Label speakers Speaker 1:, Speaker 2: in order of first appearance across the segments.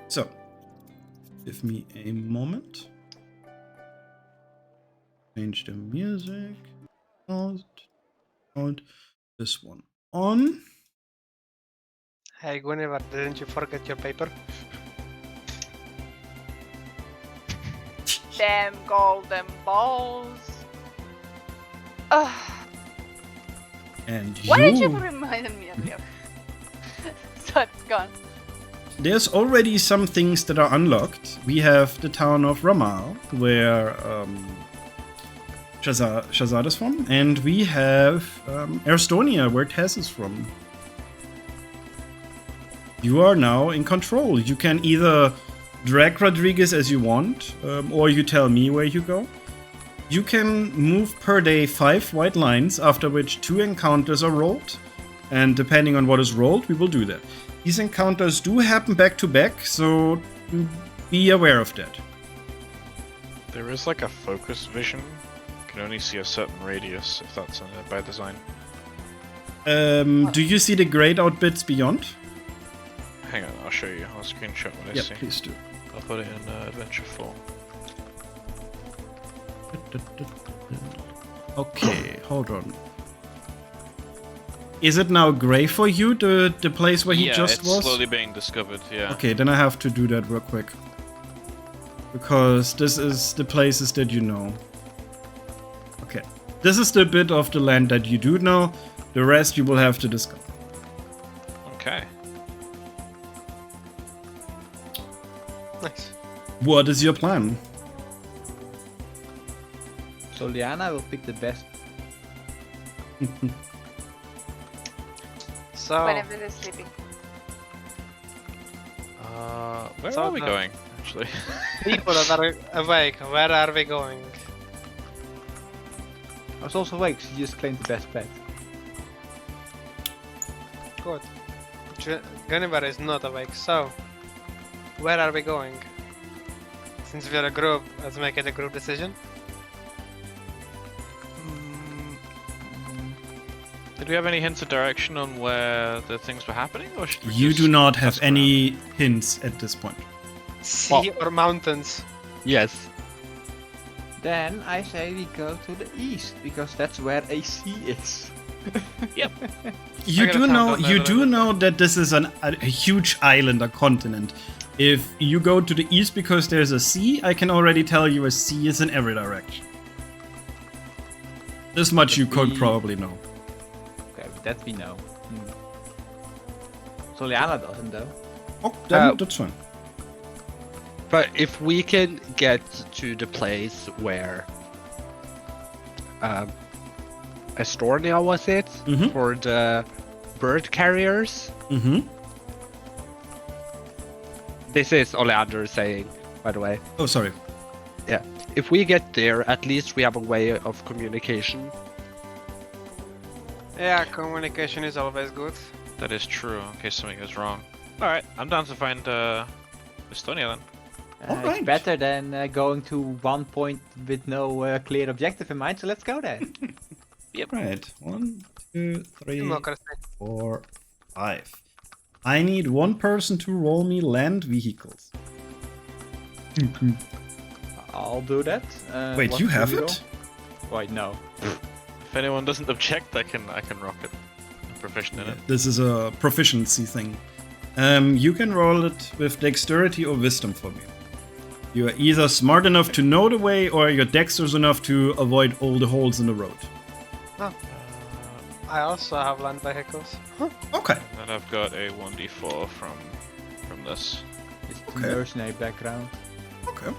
Speaker 1: So, give me a moment. Change the music. Out. This one on.
Speaker 2: Hey, Guinevere, didn't you forget your paper?
Speaker 3: Damn golden balls. Ugh.
Speaker 1: And
Speaker 3: Why did you
Speaker 1: you.
Speaker 3: remind me of you? So it's gone.
Speaker 1: There's already some things that are unlocked. We have the town of Ramal, where Shazad is from, and we have Estonia, where Tess is from. You are now in control. You can either drag Rodriguez as you want, or you tell me where you go. You can move per day 5 white lines, after which 2 encounters are rolled, and depending on what is rolled, we will do that. These encounters do happen back to back, so be aware of that.
Speaker 4: There is like a focus vision. You can only see a certain radius if that's by design.
Speaker 1: Do you see the grayed out bits beyond?
Speaker 4: Hang on, I'll show you. I'll screenshot what I
Speaker 1: Yeah,
Speaker 4: see.
Speaker 1: please do.
Speaker 4: I'll put it in Adventure 4.
Speaker 1: Okay, hold on. Is it now gray for you, the place where he just was?
Speaker 4: Yeah, it's slowly being discovered, yeah.
Speaker 1: Okay, then I have to do that real quick. Because this is the places that you know. Okay. This is the bit of the land that you do know. The rest you will have to discover.
Speaker 4: Okay.
Speaker 2: Nice.
Speaker 1: What is your plan?
Speaker 5: So Liana will pick the best.
Speaker 2: So,
Speaker 3: Whenever they're sleeping.
Speaker 4: Where
Speaker 2: So
Speaker 4: are we
Speaker 2: the-
Speaker 4: going, actually?
Speaker 2: people that are awake, where are we going?
Speaker 5: I was also awake, she just claimed the best bet.
Speaker 2: Good. Guinevere is not awake, so where are we going? Since we're a group, let's make it a group decision.
Speaker 4: Did we have any hints of direction on where the things were happening? Or should we
Speaker 1: You
Speaker 4: just
Speaker 1: do not have
Speaker 4: ask around?
Speaker 1: any hints at this point.
Speaker 2: Sea or mountains?
Speaker 6: Yes.
Speaker 5: Then I say we go to the east, because that's where a sea is.
Speaker 1: You
Speaker 4: I
Speaker 1: do
Speaker 4: gotta
Speaker 1: know
Speaker 4: count on
Speaker 1: you
Speaker 4: that,
Speaker 1: do know that this is a huge island, a continent. If you go to the east because there's a sea, I can already tell you a sea is in every direction. This much you could
Speaker 5: we-
Speaker 1: probably know.
Speaker 5: Okay, that we know. So Liana doesn't though.
Speaker 1: Oh, then that's fine.
Speaker 6: But if we can get to the place where Estonia was it
Speaker 1: Mhm.
Speaker 6: for the bird carriers?
Speaker 1: Mm-hmm.
Speaker 6: This is Oleander saying, by the way.
Speaker 1: Oh, sorry.
Speaker 6: If we get there, at least we have a way of communication.
Speaker 2: Yeah, communication is always good.
Speaker 4: That is true, in case something goes wrong. Alright, I'm down to find Estonia then.
Speaker 1: Alright.
Speaker 5: It's better than going to one point with no clear objective in mind, so let's go there.
Speaker 1: Right. 1, 2, 3,
Speaker 2: Democracy.
Speaker 1: 4, 5. I need one person to roll me land vehicles.
Speaker 5: I'll do that.
Speaker 1: Wait,
Speaker 5: what
Speaker 1: you
Speaker 5: do
Speaker 1: have
Speaker 5: we
Speaker 1: it?
Speaker 5: roll? Wait, no.
Speaker 4: If anyone doesn't object, I can rock it. I'm proficient in it.
Speaker 1: This is a proficiency thing. You can roll it with dexterity or wisdom for me. You are either smart enough to know the way, or you're dexterous enough to avoid all the holes in the road.
Speaker 2: I also have land vehicles.
Speaker 1: Okay.
Speaker 4: And I've got a 1d4 from this.
Speaker 5: It's the
Speaker 1: Okay.
Speaker 5: mercenary background.
Speaker 1: Okay.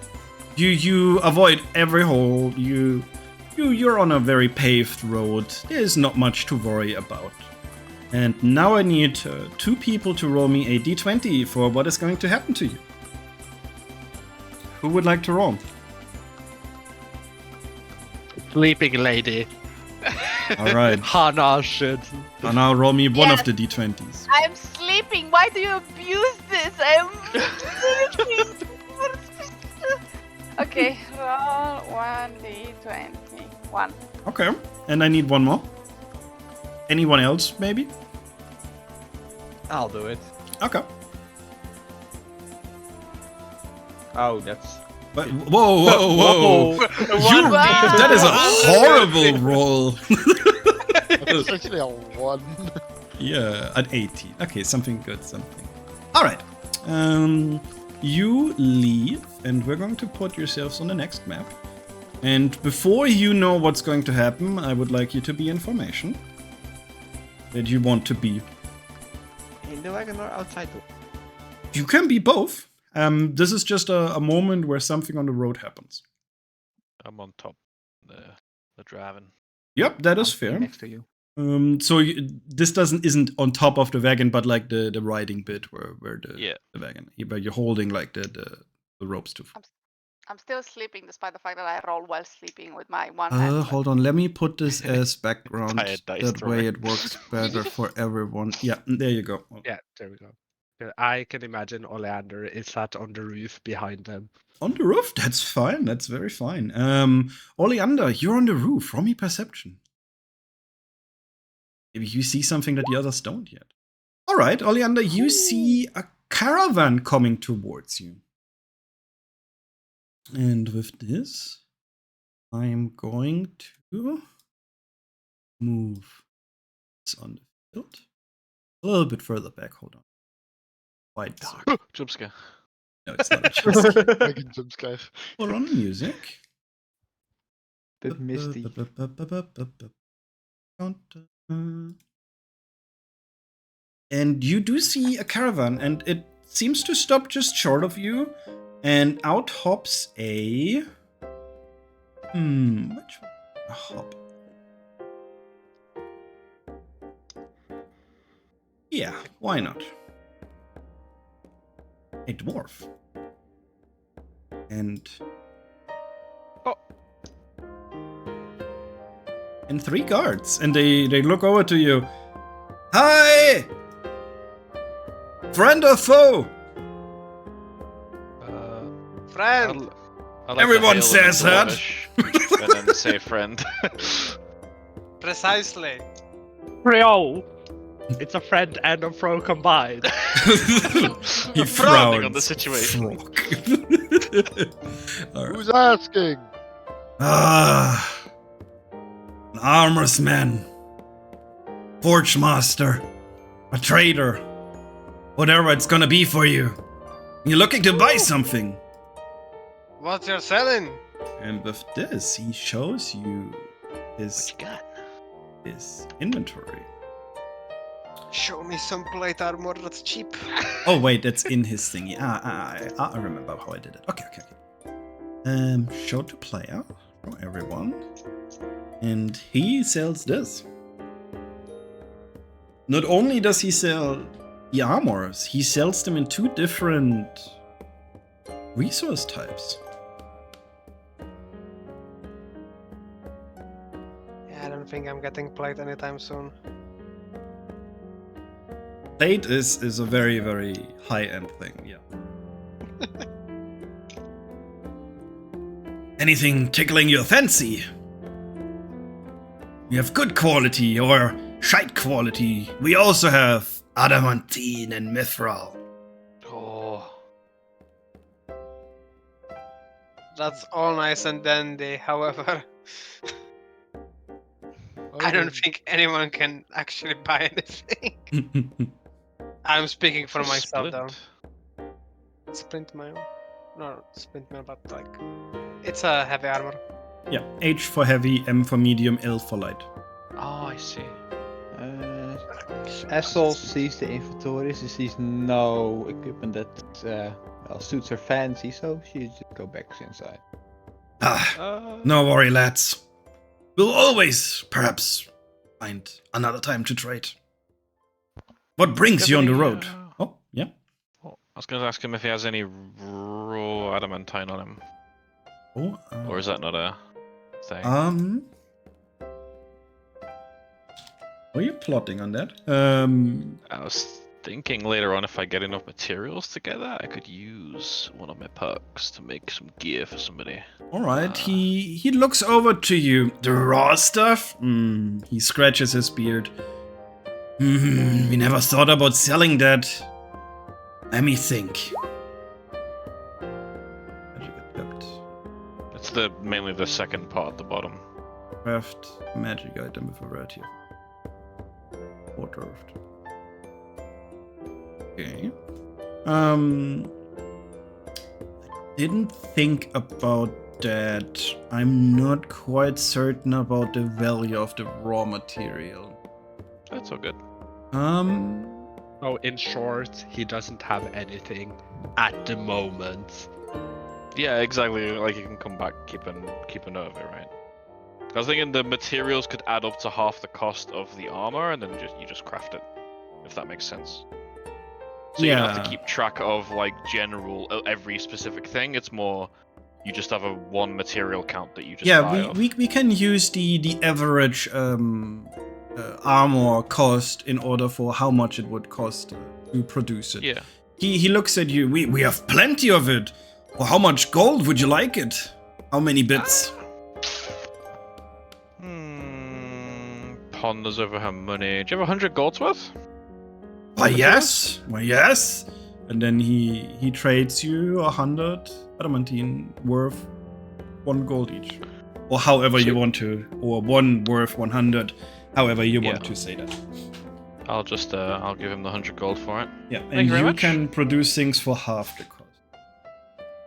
Speaker 1: You avoid every hole. You're on a very paved road. There's not much to worry about. And now I need 2 people to roll me a d20 for what is going to happen to you. Who would like to roll?
Speaker 6: Sleeping lady.
Speaker 1: All right.
Speaker 6: Hana should.
Speaker 1: And now roll me one
Speaker 3: Yes.
Speaker 1: of the d20s.
Speaker 3: I'm sleeping. Why do you abuse this? I'm sleeping. Okay, roll 1d20. 1.
Speaker 1: Okay. And I need one more. Anyone else, maybe?
Speaker 5: I'll do it.
Speaker 1: Okay.
Speaker 5: Oh, that's.
Speaker 1: But whoa! You, that is a horrible roll.
Speaker 7: It's actually a 1.
Speaker 1: Yeah, at 18. Okay, something good, something. All right. You leave, and we're going to put yourselves on the next map. And before you know what's going to happen, I would like you to be in formation. That you want to be.
Speaker 5: In the wagon or outside?
Speaker 1: You can be both. This is just a moment where something on the road happens.
Speaker 4: I'm on top. The driving.
Speaker 1: Yep, that is fair.
Speaker 5: Next to you.
Speaker 1: So this isn't on top of the wagon, but like the riding bit where the wagon, where you're holding like the ropes to.
Speaker 3: I'm still sleeping despite the fact that I roll while sleeping with my one hand.
Speaker 1: Hold on, let me put this as background.
Speaker 4: Tired dice
Speaker 1: That way
Speaker 4: throwing.
Speaker 1: it works better for everyone. Yeah, there you go.
Speaker 6: Yeah, there we go. Yeah, I can imagine Oleander is sat on the roof behind them.
Speaker 1: On the roof, that's fine. That's very fine. Oleander, you're on the roof. Roll me perception. Maybe you see something that the others don't yet. All right, Oleander, you see a caravan coming towards you. And with this, I'm going to move this on the field. A little bit further back, hold on. Wide circle.
Speaker 4: Jump scare.
Speaker 1: No, it's not a jump scare.
Speaker 7: Fucking jump scare.
Speaker 1: Hold on, music.
Speaker 5: Bit misty.
Speaker 1: And you do see a caravan, and it seems to stop just short of you. And out hops a. Which one? A hop. Yeah, why not? A dwarf. And.
Speaker 6: Oh.
Speaker 1: And 3 guards. And they look over to you. Hi! Friend or foe?
Speaker 2: Friend!
Speaker 4: I like to
Speaker 1: Everyone
Speaker 4: hail them in
Speaker 1: says that.
Speaker 4: Dwarvish, and then say friend.
Speaker 2: Precisely.
Speaker 6: Creole! It's a friend and a fro combined.
Speaker 1: He
Speaker 4: Frowning
Speaker 1: frowns.
Speaker 4: on the situation.
Speaker 1: All right.
Speaker 7: Who's asking?
Speaker 1: Ah, an armor's man, forge master, a trader, whatever it's gonna be for you. You're looking to buy something.
Speaker 2: What you're selling?
Speaker 1: And with this, he shows you his inventory.
Speaker 2: Show me some plate armor that's cheap.
Speaker 1: Oh wait, that's in his thingy. I remember how I did it. Okay. Show to player, show everyone, and he sells this. Not only does he sell the armors, he sells them in 2 different resource types.
Speaker 2: Yeah, I don't think I'm getting plate anytime soon.
Speaker 1: Plate is a very, very high-end thing, yeah. Anything tickling your fancy? We have good quality or shite quality. We also have adamantine and mithril.
Speaker 4: Oh,
Speaker 2: That's all nice and dandy, however, I don't think anyone can actually buy anything. I'm speaking for myself though. Splint mail? No, splint mail, but like, it's a heavy armor.
Speaker 1: Yeah, H for heavy, M for medium, L for light.
Speaker 4: oh, I see.
Speaker 5: Essel sees the inventory. She sees no equipment that suits her fancy, so she just go back inside.
Speaker 1: No worry, lads. We'll always, perhaps, find another time to trade. What brings you on the road? Oh, yeah.
Speaker 4: Oh, I was going to ask him if he has any raw adamantine on him.
Speaker 1: Oh,
Speaker 4: Or is that not a thing?
Speaker 1: Are you plotting on that?
Speaker 4: I was thinking later on if I get enough materials together, I could use one of my perks to make some gear for somebody.
Speaker 1: All right. He looks over to you. The raw stuff? He scratches his beard. We never thought about selling that. Let me think.
Speaker 4: It's mainly the second part at the bottom.
Speaker 1: Craft magic item with a variety of water. Okay. Didn't think about that. I'm not quite certain about the value of the raw material.
Speaker 4: That's all good.
Speaker 6: Oh, in short, he doesn't have anything at the moment.
Speaker 4: Yeah, exactly. Like you can come back, keep a note of it, right? I was thinking the materials could add up to half the cost of the armor, and then you just craft it, if that makes sense. So you don't have to keep track of like every specific thing. It's more you just have a one material count that you just buy off.
Speaker 1: we can use the average armor cost in order for how much it would cost to produce it.
Speaker 4: Yeah.
Speaker 1: He looks at you. We have plenty of it. For how much gold would you like it? How many bits?
Speaker 4: Ponders over her money. Do you have 100 golds worth?
Speaker 1: Why yes. And then he trades you 100 adamantine worth 1 gold each, or however you want to, or 1 worth 100, however you want to say that.
Speaker 4: I'll just I'll give him the 100 gold for it.
Speaker 1: Yeah,
Speaker 4: Thank
Speaker 1: and
Speaker 4: you very much.
Speaker 1: can produce things for half the cost.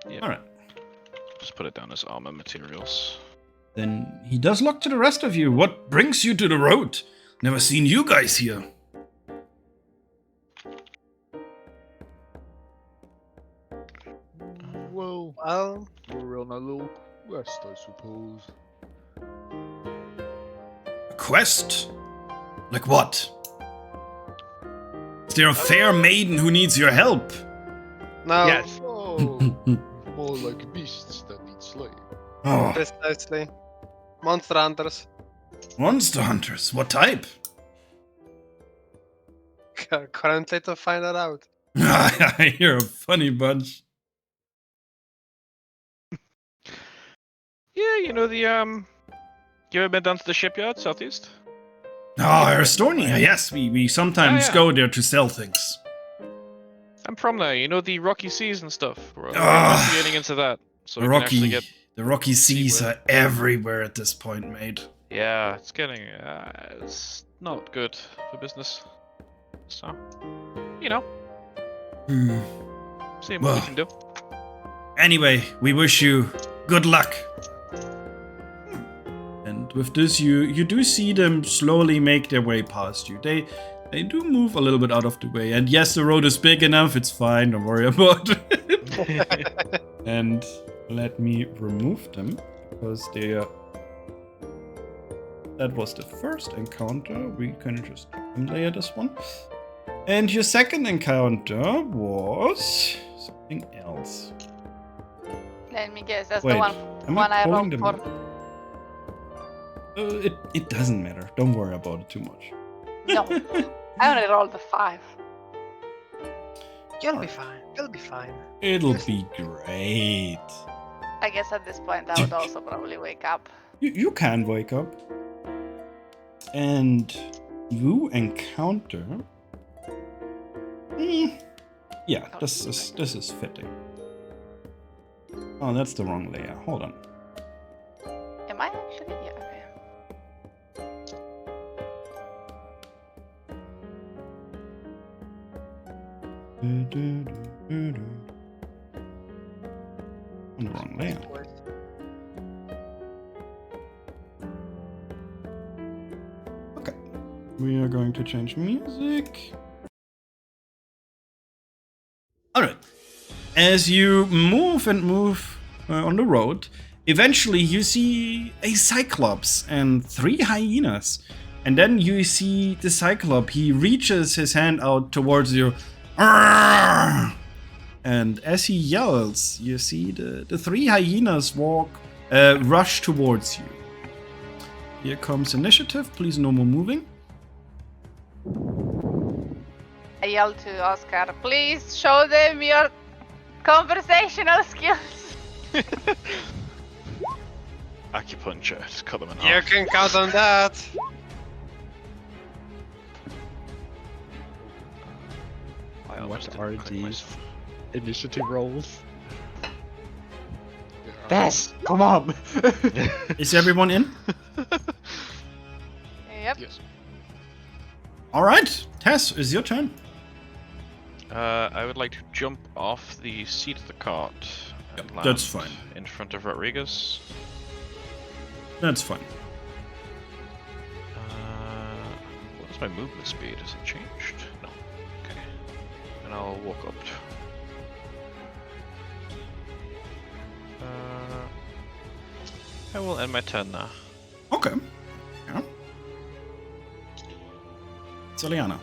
Speaker 4: Yeah.
Speaker 1: All right.
Speaker 4: Just put it down as armor materials.
Speaker 1: Then he does look to the rest of you. What brings you to the road? Never seen you guys here.
Speaker 7: Well,
Speaker 2: Well,
Speaker 7: we're on a little quest, I suppose.
Speaker 1: A quest? Like what? Is there a fair maiden who needs your help?
Speaker 2: no.
Speaker 6: Yes.
Speaker 7: Oh, more like beasts that need slaying.
Speaker 1: Oh,
Speaker 2: Precisely. Monster hunters.
Speaker 1: monster hunters. What type?
Speaker 2: Currently to find that out.
Speaker 1: You're a funny bunch.
Speaker 4: Yeah, you know the You ever been down to the shipyard southeast?
Speaker 1: Oh, Aristonia. Yes, we sometimes
Speaker 4: yeah.
Speaker 1: go there to sell things.
Speaker 4: I'm from there. You know the rocky seas and stuff. We're
Speaker 1: Ah,
Speaker 4: investigating into that, so
Speaker 1: The
Speaker 4: we can actually
Speaker 1: rocky,
Speaker 4: get.
Speaker 1: the rocky seas
Speaker 4: where-
Speaker 1: are everywhere at this point, mate.
Speaker 4: Yeah, it's getting. It's not good for business. So, you know, seeing what we
Speaker 1: Well.
Speaker 4: can do.
Speaker 1: Anyway, we wish you good luck. And with this, you do see them slowly make their way past you. They do move a little bit out of the way. And yes, the road is big enough. It's fine. Don't worry about it. And let me remove them because they are. That was the first encounter. We can just layer this one. And your second encounter was something else.
Speaker 3: Let me guess, that's
Speaker 1: Wait,
Speaker 3: the one,
Speaker 1: am
Speaker 3: one I
Speaker 1: holding
Speaker 3: rolled
Speaker 1: them
Speaker 3: for.
Speaker 1: up? It doesn't matter. Don't worry about it too much.
Speaker 3: No, I only rolled a 5.
Speaker 2: You'll be fine. You'll be fine.
Speaker 1: It'll be great.
Speaker 3: I guess at this point I would also probably wake up.
Speaker 1: You can wake up. And you encounter... Yeah, this is fitting. Oh, that's the wrong layer. Hold on.
Speaker 3: Am I actually? Yeah, okay.
Speaker 1: On the wrong layer. Okay. We are going to change music. Alright. As you move and move on the road, eventually you see a cyclops and 3 hyenas. And then you see the cyclops. He reaches his hand out towards you. Arrgh! And as he yells, you see the 3 hyenas rush towards you. Here comes initiative. Please no more moving.
Speaker 3: I yelled to Oscar, please show them your conversational skills.
Speaker 4: Acupuncture, just cut them in
Speaker 2: You
Speaker 4: half.
Speaker 2: can count on that.
Speaker 4: I almost
Speaker 6: What
Speaker 4: didn't
Speaker 6: are
Speaker 4: click
Speaker 6: these
Speaker 4: myself.
Speaker 6: initiative rolls?
Speaker 7: They
Speaker 5: Tess, come on!
Speaker 1: Is everyone in?
Speaker 3: Yep.
Speaker 7: Yes.
Speaker 1: All right, Tess, it's your turn.
Speaker 4: I would like to jump off the seat of the cart. And
Speaker 1: Yep, that's
Speaker 4: land
Speaker 1: fine.
Speaker 4: In front of Rodriguez.
Speaker 1: That's fine.
Speaker 4: What is my movement speed? Has it changed? No. Okay. And I'll walk up. I will end my turn now.
Speaker 1: Okay. Yeah. Soliana.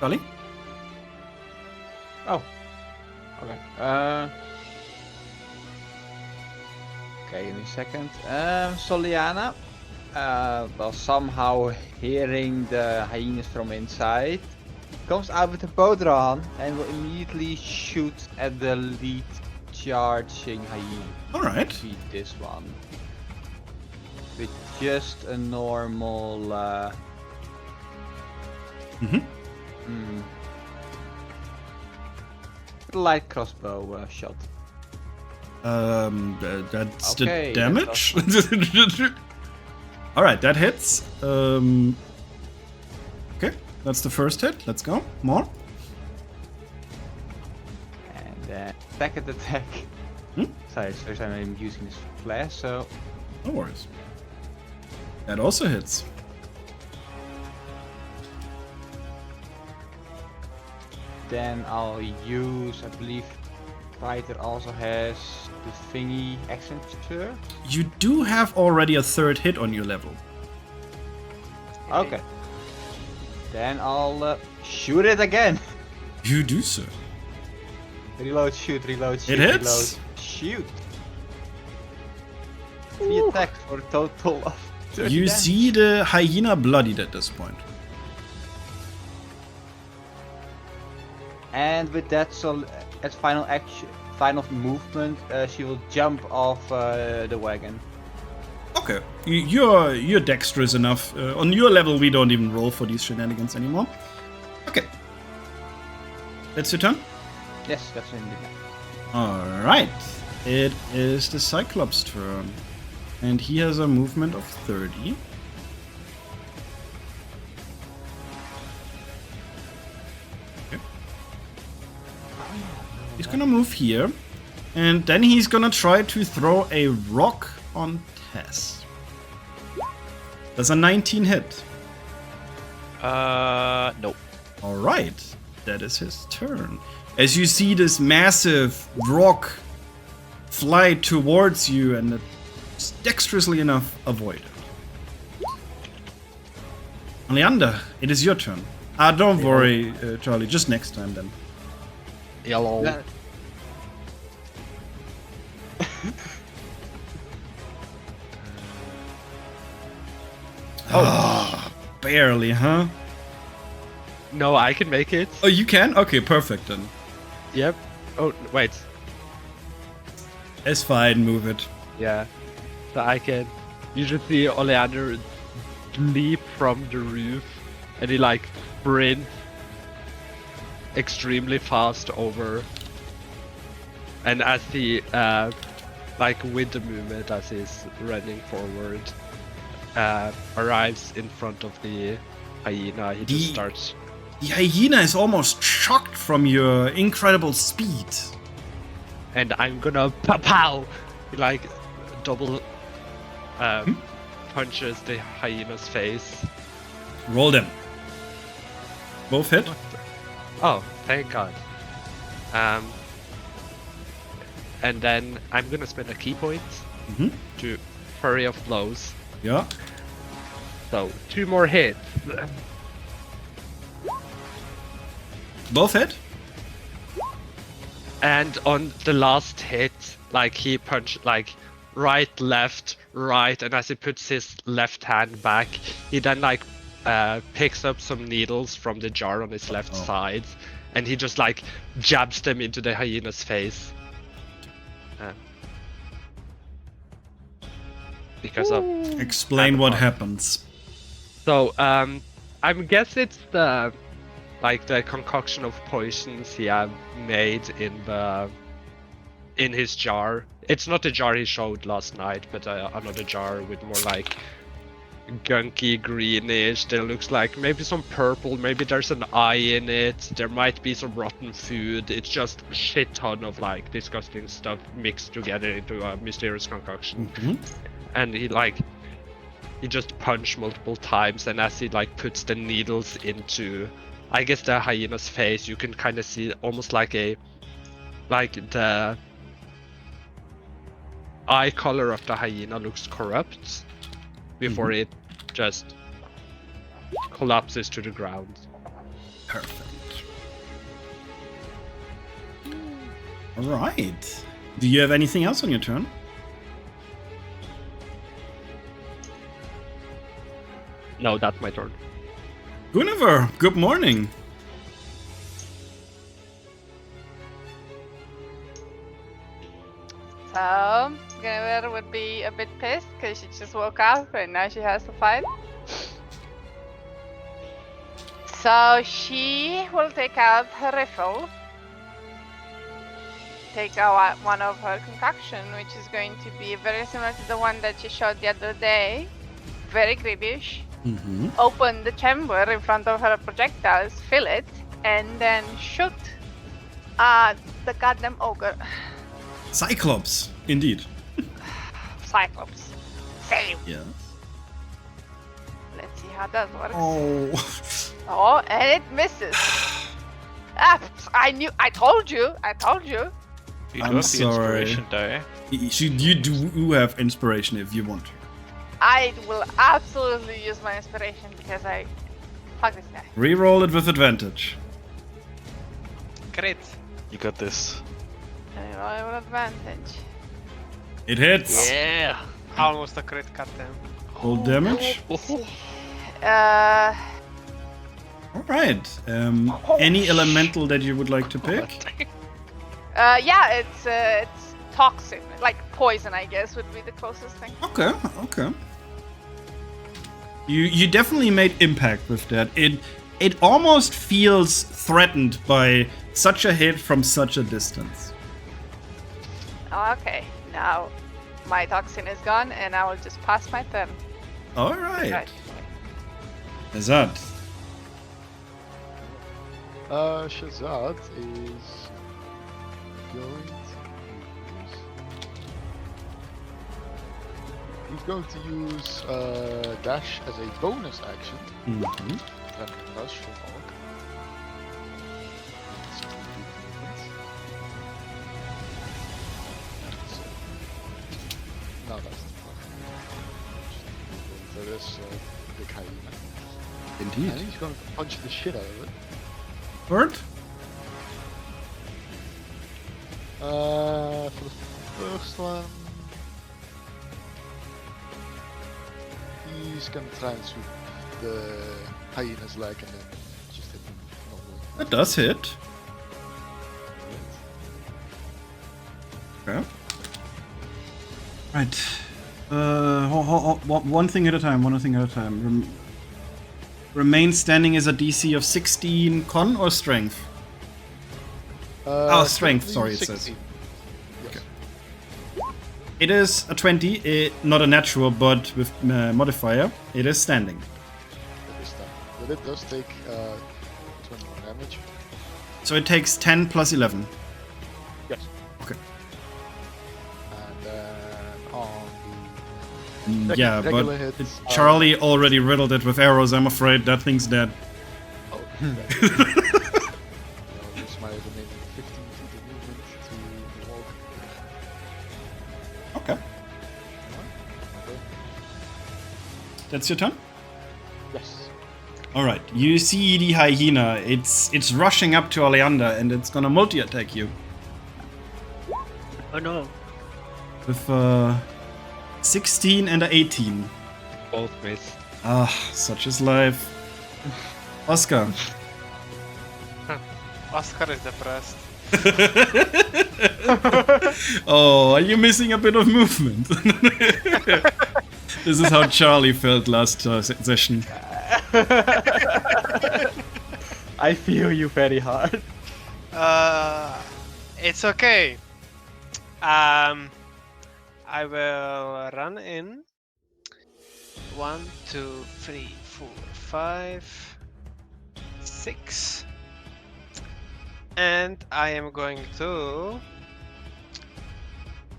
Speaker 1: Dolly?
Speaker 5: Oh. Okay. Okay, give me a second. Soliana. Well, somehow hearing the hyenas from inside, comes out with a bow drawn and will immediately shoot at the lead charging hyena.
Speaker 1: All right.
Speaker 5: Beat this one. With just a normal. Light crossbow shot.
Speaker 1: That's
Speaker 5: Okay,
Speaker 1: the damage. All right, that hits. Okay, that's the first hit. Let's go. More.
Speaker 5: And second attack. Sorry, first time I'm using this flash, so.
Speaker 1: No worries. That also hits.
Speaker 5: Then I'll use, I believe, fighter also has the thingy accenture.
Speaker 1: You do have already a third hit on your level.
Speaker 5: Okay. Then I'll shoot it again.
Speaker 1: You do so.
Speaker 5: Reload, shoot, reload, shoot,
Speaker 1: hits.
Speaker 5: reload, shoot. 3 attacks for a total of 30
Speaker 1: You
Speaker 5: damage.
Speaker 1: see the hyena bloodied at this point.
Speaker 5: And with that, so as final action, final movement, she will jump off the wagon.
Speaker 1: Okay, you're dexterous enough. On your level, we don't even roll for these shenanigans anymore. Okay, that's your turn.
Speaker 5: Yes, that's indeed.
Speaker 1: All right, it is the Cyclops' turn, and he has a movement of 30. He's gonna move here, and then he's gonna try to throw a rock on Tess. That's a 19 hit.
Speaker 4: Nope.
Speaker 1: Alright, that is his turn. As you see this massive rock fly towards you, and it's dexterously enough avoided. Leander, it is your turn. Don't worry, Charlie, just next time then.
Speaker 6: Yellow.
Speaker 5: That-
Speaker 1: Barely, huh?
Speaker 6: No, I can make it.
Speaker 1: Oh, you can? Okay, perfect then.
Speaker 6: Yep. Oh, wait.
Speaker 1: It's fine, move it.
Speaker 6: Yeah. So I can. You just see Oleander leap from the roof and he like sprints extremely fast over. And as he, like with the movement as he's running forward, arrives in front of the hyena, he just starts.
Speaker 1: The hyena is almost shocked from your incredible speed.
Speaker 6: And I'm gonna pow! He like double punches the hyena's face.
Speaker 1: Roll them. Both hit.
Speaker 6: Oh, thank God. And then I'm gonna spend a key point to Flurry of Blows.
Speaker 1: Yeah.
Speaker 6: So 2 more hits.
Speaker 1: Both hit.
Speaker 6: And on the last hit, like he punched like right, left, right, and as he puts his left hand back, he then like picks up some needles from the jar on his left side, and he just like jabs them into the hyena's face. Because of
Speaker 1: Explain what happens.
Speaker 6: so I guess it's the like the concoction of poisons he had made in his jar. It's not the jar he showed last night, but another jar with more like gunky greenish. There looks like maybe some purple, maybe there's an eye in it, there might be some rotten food. It's just a shit ton of like disgusting stuff mixed together into a mysterious concoction. And he just punched multiple times, and as he like puts the needles into, I guess, the hyena's face, you can kind of see almost like the eye color of the hyena looks corrupt before it just collapses to the ground.
Speaker 1: Perfect. Alright. Do you have anything else on your turn?
Speaker 6: No, that's my turn.
Speaker 1: Guinevere, good morning.
Speaker 3: So, Guinevere would be a bit pissed because she just woke up and now she has to fight. So she will take out her rifle, take out one of her concoction, which is going to be very similar to the one that she showed the other day. Very greenish. Open the chamber in front of her projectiles, fill it, and then shoot the goddamn ogre.
Speaker 1: Cyclops, indeed.
Speaker 3: Cyclops. Same.
Speaker 1: Yes.
Speaker 3: Let's see how that works.
Speaker 1: Oh.
Speaker 3: Oh, and it misses. I told you.
Speaker 4: You
Speaker 1: I'm
Speaker 4: got the
Speaker 1: sorry.
Speaker 4: inspiration die.
Speaker 1: You do have inspiration if you want to.
Speaker 3: I will absolutely use my inspiration because I fuck this guy.
Speaker 1: Reroll it with advantage.
Speaker 2: Crit.
Speaker 4: You got this.
Speaker 3: I roll with advantage.
Speaker 1: It hits.
Speaker 4: Yeah.
Speaker 2: Almost a crit, goddamn.
Speaker 1: Roll damage. Alright. Any elemental that you would like to pick?
Speaker 3: Yeah, it's toxin, like poison, I guess, would be the closest thing.
Speaker 1: Okay. You definitely made impact with that. It almost feels threatened by such a hit from such a distance.
Speaker 3: Okay, now my toxin is gone, and I will just pass my turn.
Speaker 1: Alright.
Speaker 3: Right.
Speaker 1: Azad.
Speaker 7: Shazad is going to use... He's going to use dash as a bonus action. Then rush from Orc. No, that's the point. So this big hyena.
Speaker 1: Indeed.
Speaker 7: And he's going to punch the shit out of it.
Speaker 1: Bird?
Speaker 7: For the first one, he's gonna try and swoop the hyena's leg and then just hit him normally.
Speaker 1: That does hit. Okay. Right. One thing at a time. Remain standing is a DC of 16 con or strength? Strength, sorry, it says.
Speaker 7: 16. Yes.
Speaker 1: It is a 20, not a natural, but with modifier. It is standing.
Speaker 7: It is done. But it does take 21 damage.
Speaker 1: So it takes 10 plus 11.
Speaker 7: Yes.
Speaker 1: Okay.
Speaker 7: And then on
Speaker 1: Yeah,
Speaker 7: regular
Speaker 1: but
Speaker 7: hits,
Speaker 1: Charlie already riddled it with arrows. I'm afraid that thing's dead.
Speaker 7: Oh, use my remaining 15 feet of movement to walk.
Speaker 1: Okay. That's your turn?
Speaker 7: Yes.
Speaker 1: Alright, you see the hyena. It's rushing up to Oleander and it's gonna multi-attack you.
Speaker 6: Oh no.
Speaker 1: With 16 and a 18.
Speaker 6: Both miss.
Speaker 1: Ah, such is life. Oscar.
Speaker 2: Oscar is depressed.
Speaker 1: Oh, are you missing a bit of movement? This is how Charlie felt last session.
Speaker 5: I feel you very hard.
Speaker 2: It's okay. I will run in. 1, 2, 3, 4, 5, 6. And I am going to...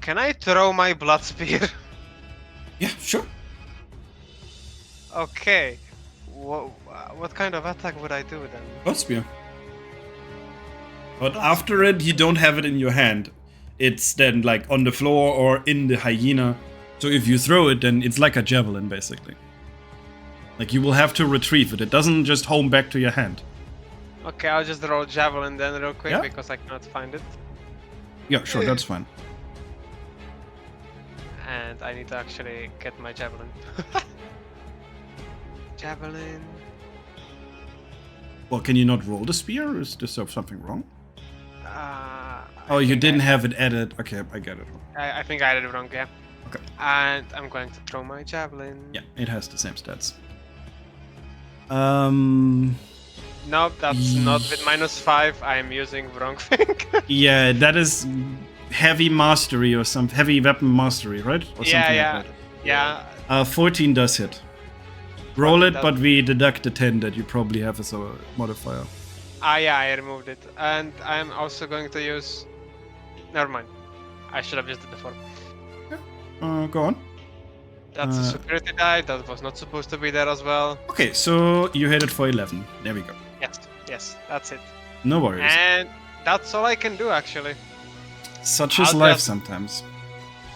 Speaker 2: Can I throw my blood spear?
Speaker 1: Yeah, sure.
Speaker 2: Okay. What kind of attack would I do then?
Speaker 1: Blood spear. But after it, you don't have it in your hand. It's then like on the floor or in the hyena. So if you throw it, then it's like a javelin, basically. Like you will have to retrieve it. It doesn't just home back to your hand.
Speaker 2: Okay, I'll just roll javelin then real quick
Speaker 1: Yeah.
Speaker 2: because I cannot find it.
Speaker 1: Yeah, sure, that's fine.
Speaker 2: And I need to actually get my javelin. Javelin.
Speaker 1: Well, can you not roll the spear? Is there something wrong?
Speaker 2: I
Speaker 1: Oh, you
Speaker 2: think
Speaker 1: didn't have it added. Okay, I get it.
Speaker 2: I think I did it wrong, yeah.
Speaker 1: Okay.
Speaker 2: And I'm going to throw my javelin.
Speaker 1: Yeah, it has the same stats.
Speaker 2: Nope, that's not with -5. I'm using the wrong thing.
Speaker 1: Yeah, that is heavy mastery or some heavy weapon mastery, right? Or
Speaker 2: Yeah,
Speaker 1: like
Speaker 2: yeah.
Speaker 1: that. 14 does hit. Roll
Speaker 2: 14
Speaker 1: it,
Speaker 2: does.
Speaker 1: but we deduct the 10 that you probably have as a modifier.
Speaker 2: Yeah, I removed it. And I'm also going to use... Never mind. I should have used it before.
Speaker 1: Go on.
Speaker 2: That's a security die. That was not supposed to be there as well.
Speaker 1: Okay, so you hit it for 11. There we go.
Speaker 2: Yes, that's it.
Speaker 1: No worries.
Speaker 2: And that's all I can do, actually.
Speaker 1: Such is
Speaker 2: I'll
Speaker 1: life
Speaker 2: just-
Speaker 1: sometimes.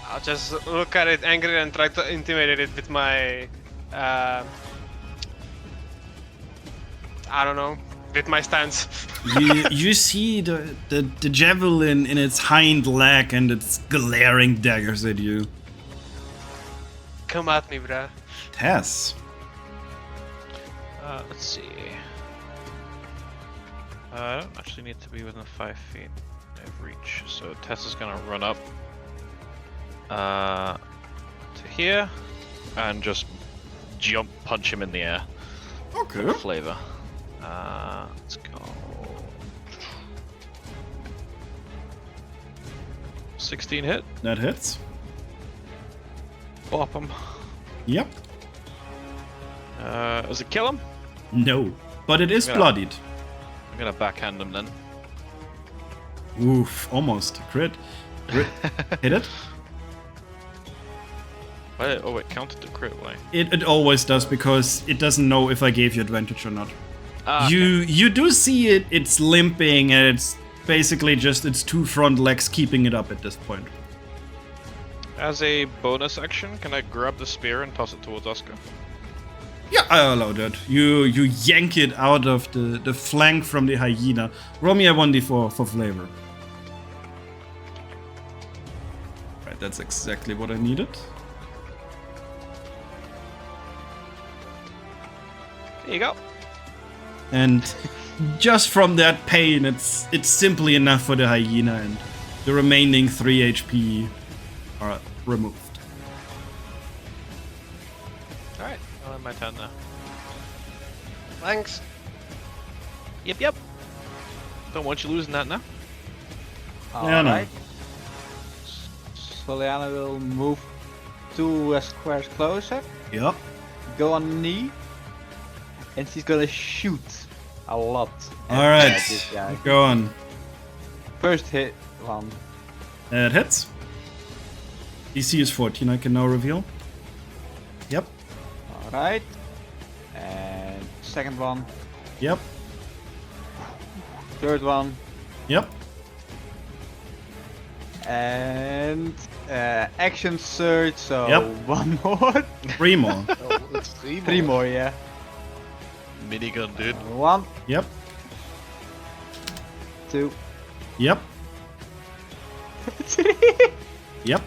Speaker 2: I'll just look at it angry and try to intimidate it with my... I don't know. With my stance.
Speaker 1: You see the javelin in its hind leg and it's glaring daggers at you.
Speaker 2: Come at me, bruh.
Speaker 1: Tess.
Speaker 4: Let's see. I don't actually need to be within 5 feet of reach, so Tess is gonna run up to here and just jump punch him in the air.
Speaker 1: Okay.
Speaker 4: For flavor. Let's go. 16 hit.
Speaker 1: That hits.
Speaker 4: Bop him.
Speaker 1: Yep.
Speaker 4: Does it kill him?
Speaker 1: No. But it is
Speaker 4: Yeah.
Speaker 1: bloodied.
Speaker 4: I'm gonna backhand him then.
Speaker 1: Oof, almost. Crit. Hit it?
Speaker 4: Wait, oh, it counted the crit way.
Speaker 1: It always does because it doesn't know if I gave you advantage or not.
Speaker 4: Ah,
Speaker 1: You do see it's limping and it's basically just its two front legs keeping it up at this point.
Speaker 4: As a bonus action, can I grab the spear and toss it towards Oscar?
Speaker 1: Yeah, I allow that. You yank it out of the flank from the hyena. Roll me a 1d4 for flavor. Right, that's exactly what I needed.
Speaker 4: Here you go.
Speaker 1: And just from that pain, it's simply enough for the hyena, and the remaining 3 HP are removed.
Speaker 4: Alright, I'll end my turn now.
Speaker 2: Thanks.
Speaker 4: Yep. Don't want you losing that now.
Speaker 1: Yeah, no.
Speaker 5: Alright. Soliana will move 2 squares closer,
Speaker 1: Yep.
Speaker 5: go on a knee, and she's gonna shoot a lot. at
Speaker 1: Alright,
Speaker 5: this guy.
Speaker 1: go on.
Speaker 5: First hit one.
Speaker 1: It hits. DC is 14, I can now reveal. Yep,
Speaker 5: Alright. And second one.
Speaker 1: yep,
Speaker 5: Third one.
Speaker 1: yep.
Speaker 5: And action surge, so
Speaker 1: Yep.
Speaker 5: one more.
Speaker 1: 3 more.
Speaker 7: Oh, it's 3
Speaker 5: Three more, yeah.
Speaker 4: Minigun, dude.
Speaker 5: 1,
Speaker 1: Yep,
Speaker 5: 2,
Speaker 1: yep,
Speaker 5: 3.
Speaker 1: yep.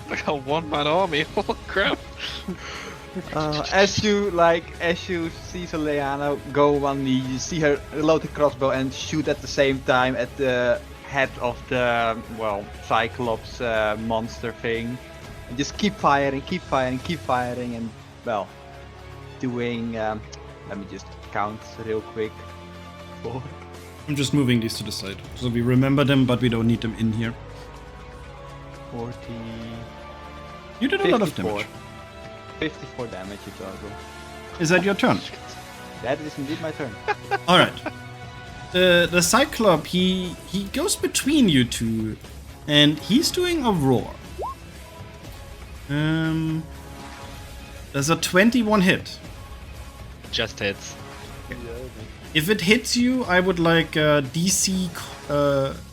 Speaker 4: I got a one-man army. Oh crap.
Speaker 5: As you see Soliana go one knee, you see her load the crossbow and shoot at the same time at the head of the Cyclops monster thing. And just keep firing, and doing. Let me just count real quick. 54.
Speaker 1: I'm just moving these to the side. So we remember them, but we don't need them in here.
Speaker 5: 40.
Speaker 1: You did a lot of
Speaker 5: 54.
Speaker 1: damage.
Speaker 5: 54 damage in total.
Speaker 1: Is that your turn?
Speaker 5: That is indeed my turn.
Speaker 1: Alright. The Cyclop, he goes between you two. And he's doing a roar. There's a 21 hit.
Speaker 6: Just hits.
Speaker 1: If it hits you, I would like DC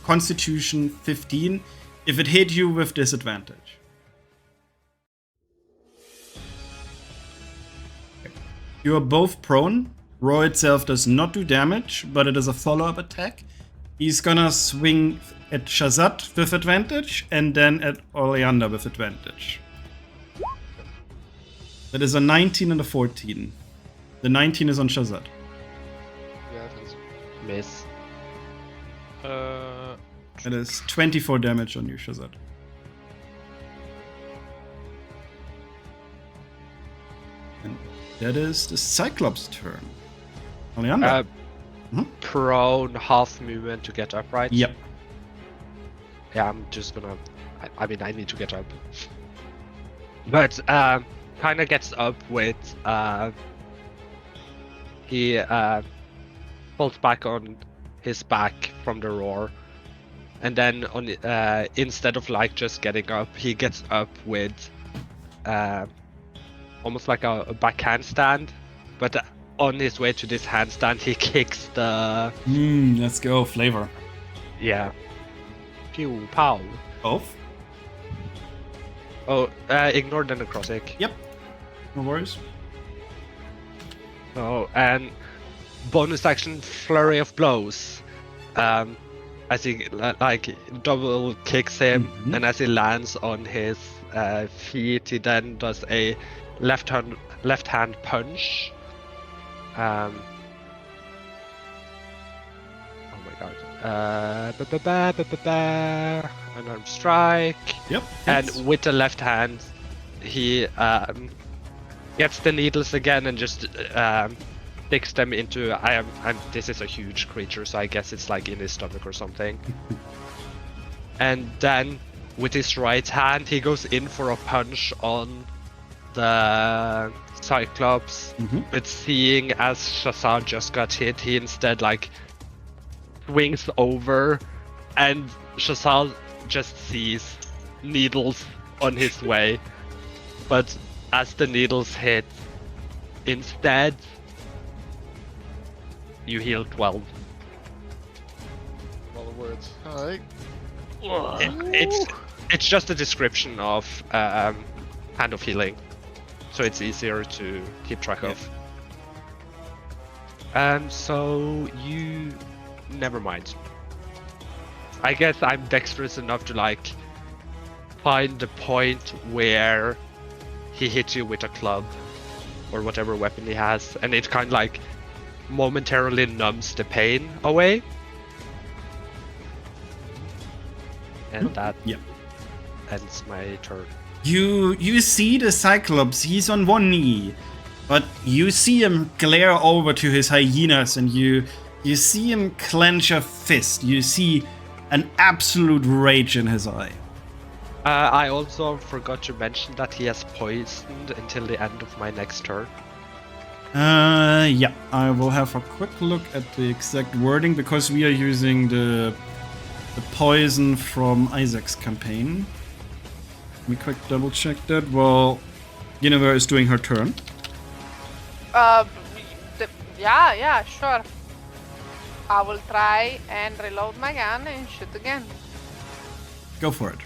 Speaker 1: Constitution 15. If it hit you with disadvantage. Okay. You are both prone. Roar itself does not do damage, but it is a follow-up attack. He's gonna swing at Shazat with advantage, and then at Oleander with advantage. That is a 19 and a 14. The 19 is on Shazat.
Speaker 7: Yeah, that's
Speaker 6: Miss.
Speaker 1: That is 24 damage on you, Shazat. And that is the Cyclops' turn. Oleander.
Speaker 6: Prone, half movement to get up, right?
Speaker 1: Yep.
Speaker 6: Yeah, I'm just gonna. I mean, I need to get up. But kind of gets up with. He falls back on his back from the roar, and then on instead of like just getting up, he gets up with almost like a back handstand, but on his way to this handstand, he kicks the.
Speaker 1: Let's go, flavor.
Speaker 6: Yeah. Pew pow.
Speaker 1: Both?
Speaker 6: Oh, ignore the necrotic.
Speaker 1: Yep. No worries.
Speaker 6: Oh, and bonus action flurry of blows. As he like double kicks him, and as he lands on his feet, he then does a left hand punch. Oh my god. Unarmed strike.
Speaker 1: Yep.
Speaker 6: And with the left hand, he gets the needles again and just sticks them into. This is a huge creature, so I guess it's like in his stomach or something. And then with his right hand, he goes in for a punch on the Cyclops. But seeing as Shazar just got hit, he instead like swings over, and Shazar just sees needles on his way. But as the needles hit, instead you heal 12.
Speaker 7: all the words. Alright.
Speaker 6: It's just a description of Hand of Healing, so it's easier to keep track of. So you... never mind. I guess I'm dexterous enough to like find the point where he hits you with a club or whatever weapon he has, and it kind of like momentarily numbs the pain away. And that ends my turn.
Speaker 1: You see the Cyclops, he's on one knee, but you see him glare over to his hyenas, and you see him clench a fist. You see an absolute rage in his eye.
Speaker 6: I also forgot to mention that he has poisoned until the end of my next turn.
Speaker 1: Yeah, I will have a quick look at the exact wording, because we are using the poison from Isaac's campaign. Let me quick double check that while Guinevere is doing her turn.
Speaker 3: Yeah, sure. I will try and reload my gun and shoot again.
Speaker 1: Go for it.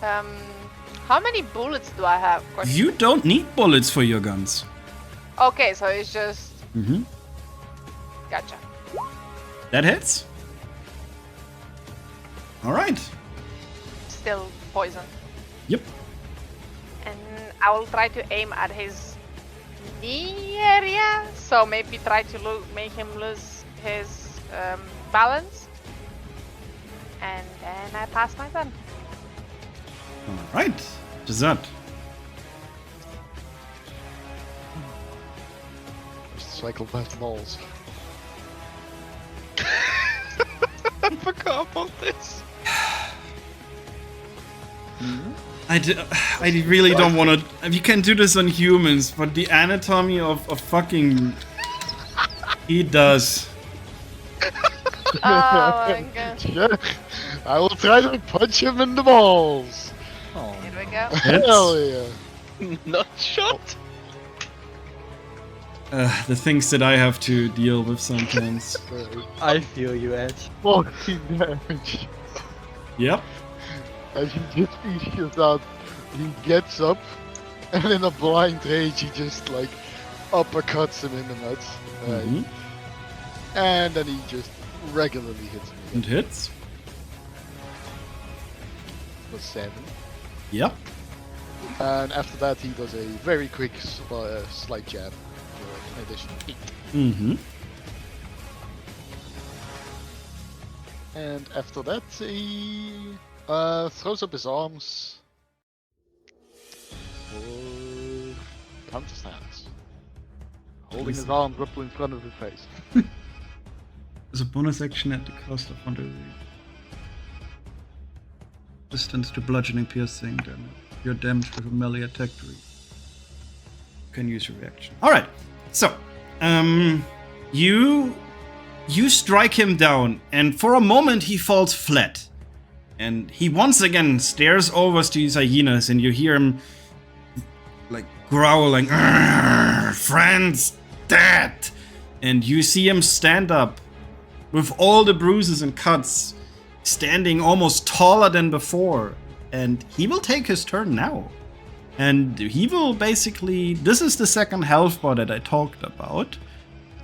Speaker 3: How many bullets do I have? Question.
Speaker 1: You don't need bullets for your guns.
Speaker 3: Okay, so it's just... Gotcha.
Speaker 1: That hits. Alright.
Speaker 3: Still poison.
Speaker 1: Yep.
Speaker 3: And I will try to aim at his knee area, so maybe try to make him lose his balance. And then I pass my turn.
Speaker 1: Alright. Dessert.
Speaker 7: Psychopath balls.
Speaker 4: I forgot about this.
Speaker 1: I really don't want to. You can do this on humans, but the anatomy of fucking. He does.
Speaker 3: Oh my god.
Speaker 7: Yeah. I will try to punch him in the balls.
Speaker 5: Oh,
Speaker 3: Here we go.
Speaker 7: Hell yeah.
Speaker 4: Not shot.
Speaker 1: The things that I have to deal with sometimes.
Speaker 5: I feel you, Edge.
Speaker 7: 14 damage.
Speaker 1: Yep.
Speaker 7: As he just issues out, he gets up, and in a blind rage, he just like uppercuts him in the nuts.
Speaker 1: Mhm.
Speaker 7: And then he just regularly hits me.
Speaker 1: And hits.
Speaker 7: For 7.
Speaker 1: Yep.
Speaker 7: And after that, he does a very quick slight jab for an additional 8.
Speaker 1: Mm-hmm.
Speaker 7: And after that, he throws up his arms for counter stance, holding his arms up in front of his face.
Speaker 1: As a bonus action at the cost of 100 distance to bludgeoning piercing damage. Your damage with a melee attack to you can use your reaction. Alright, so you strike him down, and for a moment he falls flat. And he once again stares over to his hyenas, and you hear him like growling, "Friends dead!" And you see him stand up with all the bruises and cuts, standing almost taller than before. And he will take his turn now. And he will basically... This is the second health bar that I talked about.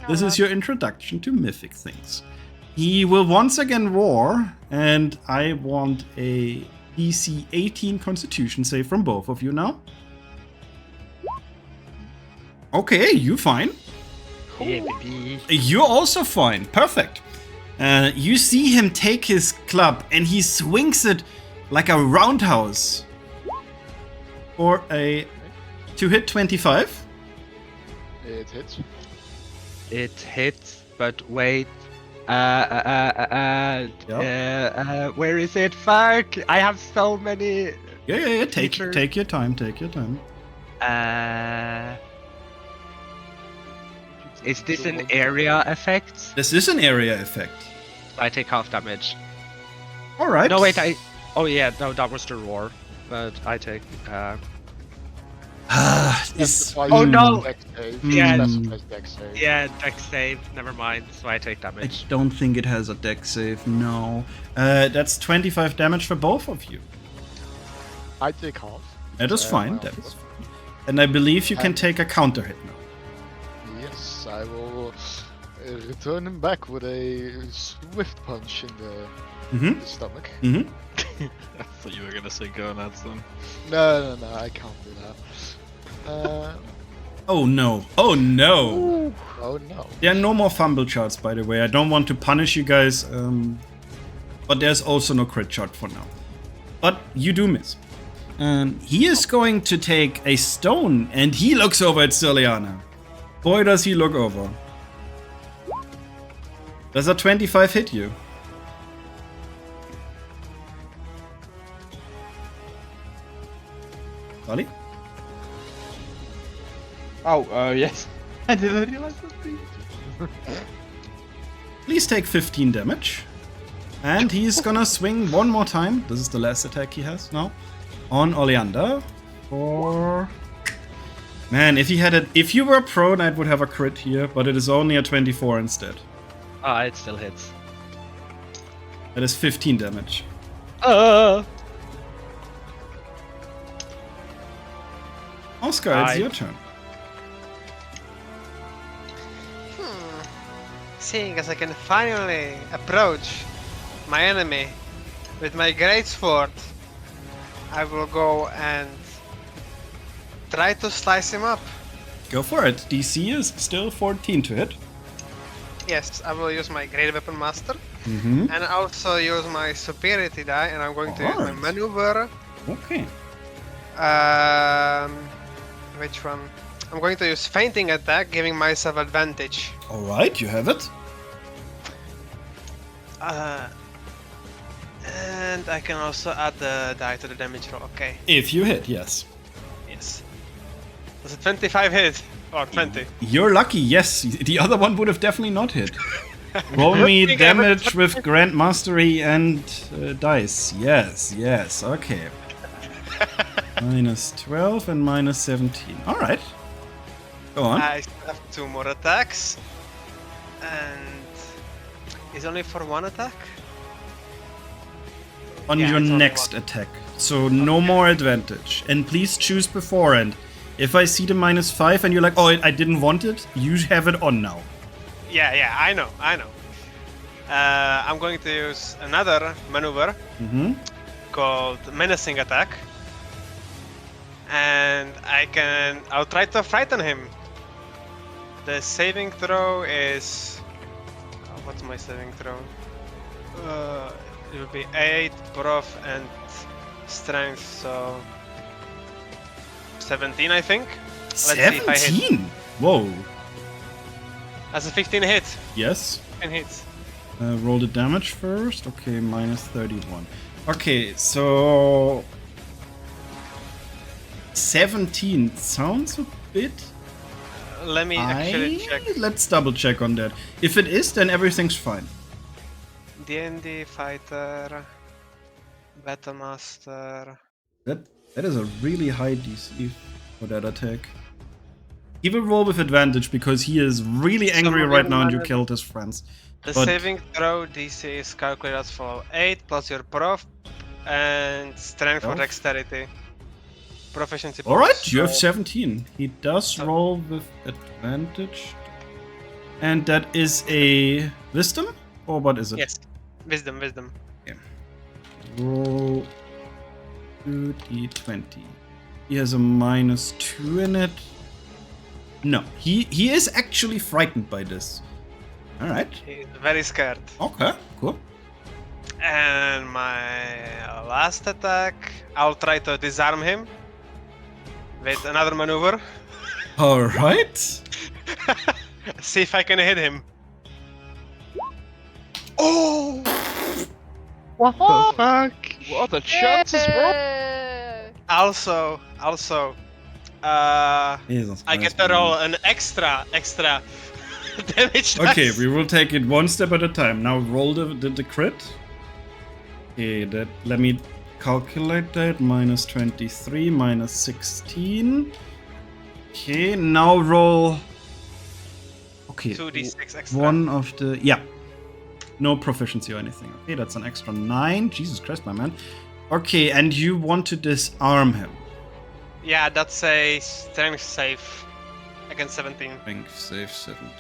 Speaker 1: This is your introduction to mythic things. He will once again roar, and I want a DC 18 Constitution save from both of you now. Okay, you fine.
Speaker 6: Yeah, baby.
Speaker 1: You're also fine. Perfect. You see him take his club, and he swings it like a roundhouse for a to hit 25.
Speaker 7: It hits.
Speaker 6: It hits, but wait. Where is it? Fuck! I have so many.
Speaker 1: Yeah. Take
Speaker 6: Feature.
Speaker 1: take your time. Take your time.
Speaker 6: Is this an area effect?
Speaker 1: This is an area effect.
Speaker 6: I take half damage.
Speaker 1: All right.
Speaker 6: No, wait, Oh yeah, no, that was the roar. But I take.
Speaker 1: It's,
Speaker 6: Oh, no!
Speaker 7: Dex save.
Speaker 6: Yeah.
Speaker 7: Specifies dex save.
Speaker 6: Yeah, dex save. Never mind. So I take
Speaker 1: I
Speaker 6: damage.
Speaker 1: don't think it has a dex save. No. That's 25 damage for both of you.
Speaker 7: I take half.
Speaker 1: That is fine.
Speaker 7: well,
Speaker 1: That is fine. And I believe you can
Speaker 7: And-
Speaker 1: take a counter hit now.
Speaker 7: Yes, I will return him back with a swift punch in
Speaker 1: Mm-hmm.
Speaker 7: the stomach.
Speaker 1: Mm-hmm.
Speaker 4: I thought you were gonna say gonads then.
Speaker 7: No, I can't do that.
Speaker 1: Oh no. Oh no.
Speaker 7: Oh no.
Speaker 1: There are no more fumble charts, by the way. I don't want to punish you guys, but there's also no crit chart for now. But you do miss. He is going to take a stone, and he looks over at Cirliana. Boy, does he look over. Does a 25 hit you? Ollie?
Speaker 5: Oh, yes. I didn't realize that.
Speaker 1: Please take 15 damage. And he's gonna swing one more time. This is the last attack he has now. On Oleander. For... Man, if you were prone, I would have a crit here, but it is only a 24 instead.
Speaker 6: It still hits.
Speaker 1: That is 15 damage. Oscar, it's your turn.
Speaker 2: Seeing as I can finally approach my enemy with my greatsword, I will go and try to slice him up.
Speaker 1: Go for it. DC is still 14 to hit.
Speaker 2: Yes, I will use my Great Weapon Master
Speaker 1: Mm-hmm.
Speaker 2: and also use my Superiority die, and I'm going to use my
Speaker 1: Alright.
Speaker 2: Maneuver.
Speaker 1: Okay.
Speaker 2: Which one? I'm going to use Fainting Attack, giving myself advantage.
Speaker 1: Alright, you have it.
Speaker 2: And I can also add the die to the damage roll. Okay.
Speaker 1: If you hit, yes.
Speaker 2: Yes. Does a 25 hit? Or 20?
Speaker 1: You're lucky, yes. The other one would have definitely not hit. Roll me
Speaker 2: think I have a
Speaker 1: damage with Grand Mastery and dice. Yes, okay. Minus 12 and minus 17. Alright. Go on.
Speaker 2: I still have 2 more attacks. And is only for 1 attack?
Speaker 1: On
Speaker 2: Yeah,
Speaker 1: your
Speaker 2: it's only
Speaker 1: next attack. So no more advantage. And please choose beforehand. If I see the minus 5 and you're like, oh, I didn't want it, you have it on now.
Speaker 2: Yeah, I know. I'm going to use another maneuver called Menacing Attack. And I'll try to frighten him. The saving throw is... what's my saving throw? It will be 8, prof, and strength, so... 17, I think. Let's see if I hit.
Speaker 1: 17? Whoa.
Speaker 2: That's a 15 hit.
Speaker 1: Yes.
Speaker 2: 15 hits.
Speaker 1: Roll the damage first. Okay, minus 31. Okay, so... 17 sounds a bit...
Speaker 2: Let me actually check.
Speaker 1: Let's double check on that. If it is, then everything's fine.
Speaker 2: DND fighter, battle master.
Speaker 1: That is a really high DC for that attack. He will roll with advantage because he is really angry right now and you killed his friends.
Speaker 2: The
Speaker 1: But-
Speaker 2: saving throw DC is calculated as follows: 8 plus your prof and strength or
Speaker 1: Prof?
Speaker 2: dexterity. Proficiency.
Speaker 1: Alright,
Speaker 2: bonus.
Speaker 1: you have
Speaker 2: So
Speaker 1: 17. He does roll with advantage. And that is a wisdom? Or what is it?
Speaker 2: Yes, wisdom.
Speaker 1: Roll 2d20. He has a minus 2 in it. No, he is actually frightened by this. Alright.
Speaker 2: He's very scared.
Speaker 1: Okay, cool.
Speaker 2: And my last attack, I'll try to disarm him with another maneuver.
Speaker 1: Alright.
Speaker 2: See if I can hit him. Oh!
Speaker 6: What the fuck?
Speaker 4: What are the chances, bro?
Speaker 2: Also,
Speaker 1: Jesus
Speaker 2: I
Speaker 1: Christ,
Speaker 2: get to
Speaker 1: man.
Speaker 2: roll an extra damage.
Speaker 1: Okay,
Speaker 2: dice.
Speaker 1: we will take it one step at a time. Now roll the crit. Okay, let me calculate that. Minus 23, minus 16. Okay, now roll... Okay,
Speaker 2: 2d6 extra.
Speaker 1: one of the... Yeah. No proficiency or anything. Okay, that's an extra 9. Jesus Christ, my man. Okay, and you want to disarm him.
Speaker 2: Yeah, that's a strength save against 17.
Speaker 1: Strength save 7.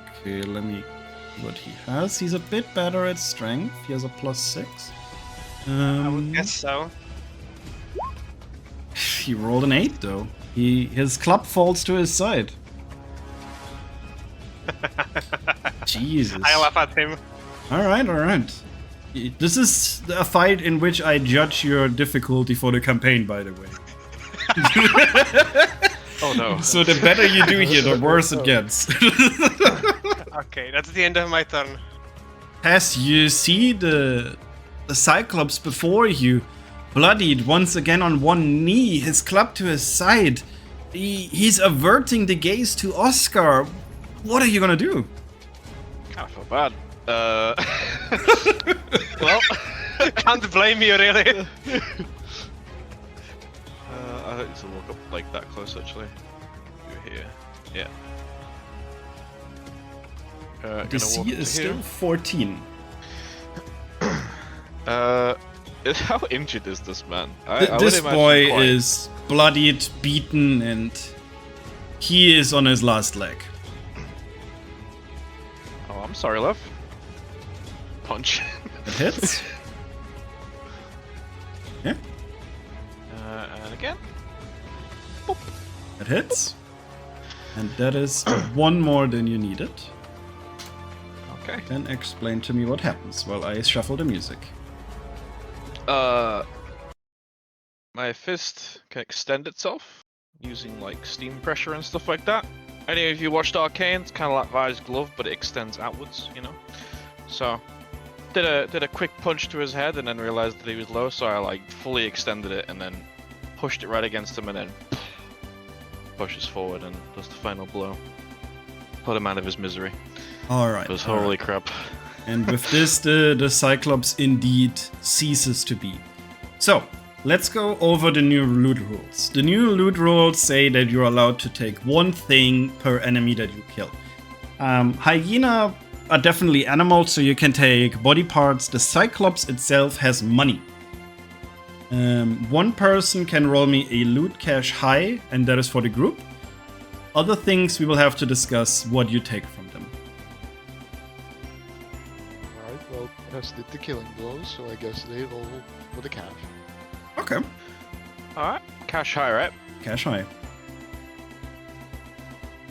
Speaker 1: Okay, let me see what he has. He's a bit better at strength. He has a plus 6.
Speaker 2: I would guess so.
Speaker 1: He rolled an 8 though. His club falls to his side. Jesus.
Speaker 2: I laugh at him.
Speaker 1: Alright. This is a fight in which I judge your difficulty for the campaign, by the way.
Speaker 4: Oh no.
Speaker 1: So the better you do here, the worse it gets.
Speaker 2: Okay, that's the end of my turn.
Speaker 1: As you see the Cyclops before you, bloodied once again on one knee, his club to his side. He's averting the gaze to Oscar. What are you gonna do?
Speaker 4: I feel bad.
Speaker 2: Well, can't blame you really.
Speaker 4: I don't need to look up like that close actually. You're here. Yeah. Gonna
Speaker 1: DC
Speaker 4: walk up
Speaker 1: is
Speaker 4: to here.
Speaker 1: still 14.
Speaker 4: How injured is this man? I would
Speaker 1: This
Speaker 4: imagine
Speaker 1: boy
Speaker 4: quite.
Speaker 1: is bloodied, beaten, and he is on his last leg.
Speaker 4: Oh, I'm sorry, love. Punch.
Speaker 1: It hits. Yeah,
Speaker 4: And again.
Speaker 1: it hits. And that is one more than you needed.
Speaker 4: Okay.
Speaker 1: Then explain to me what happens while I shuffle the music.
Speaker 4: My fist can extend itself using like steam pressure and stuff like that. Any of you watched Arcane? It's kind of like Vi's glove, but it extends outwards, you know. So did a quick punch to his head and then realized that he was low, so I like fully extended it and then pushed it right against him and then pushes forward and does the final blow. Put him out of his misery.
Speaker 1: Alright.
Speaker 4: Because holy crap.
Speaker 1: And with this, the Cyclops indeed ceases to be. So, let's go over the new loot rules. The new loot rules say that you're allowed to take one thing per enemy that you kill. Hyena are definitely animals, so you can take body parts. The Cyclops itself has money. One person can roll me a loot cache high, and that is for the group. Other things we will have to discuss what you take from them.
Speaker 7: Alright, well, Tess did the killing blows, so I guess they roll for the cash.
Speaker 1: Okay.
Speaker 4: Alright, cash high, right?
Speaker 1: Cash high.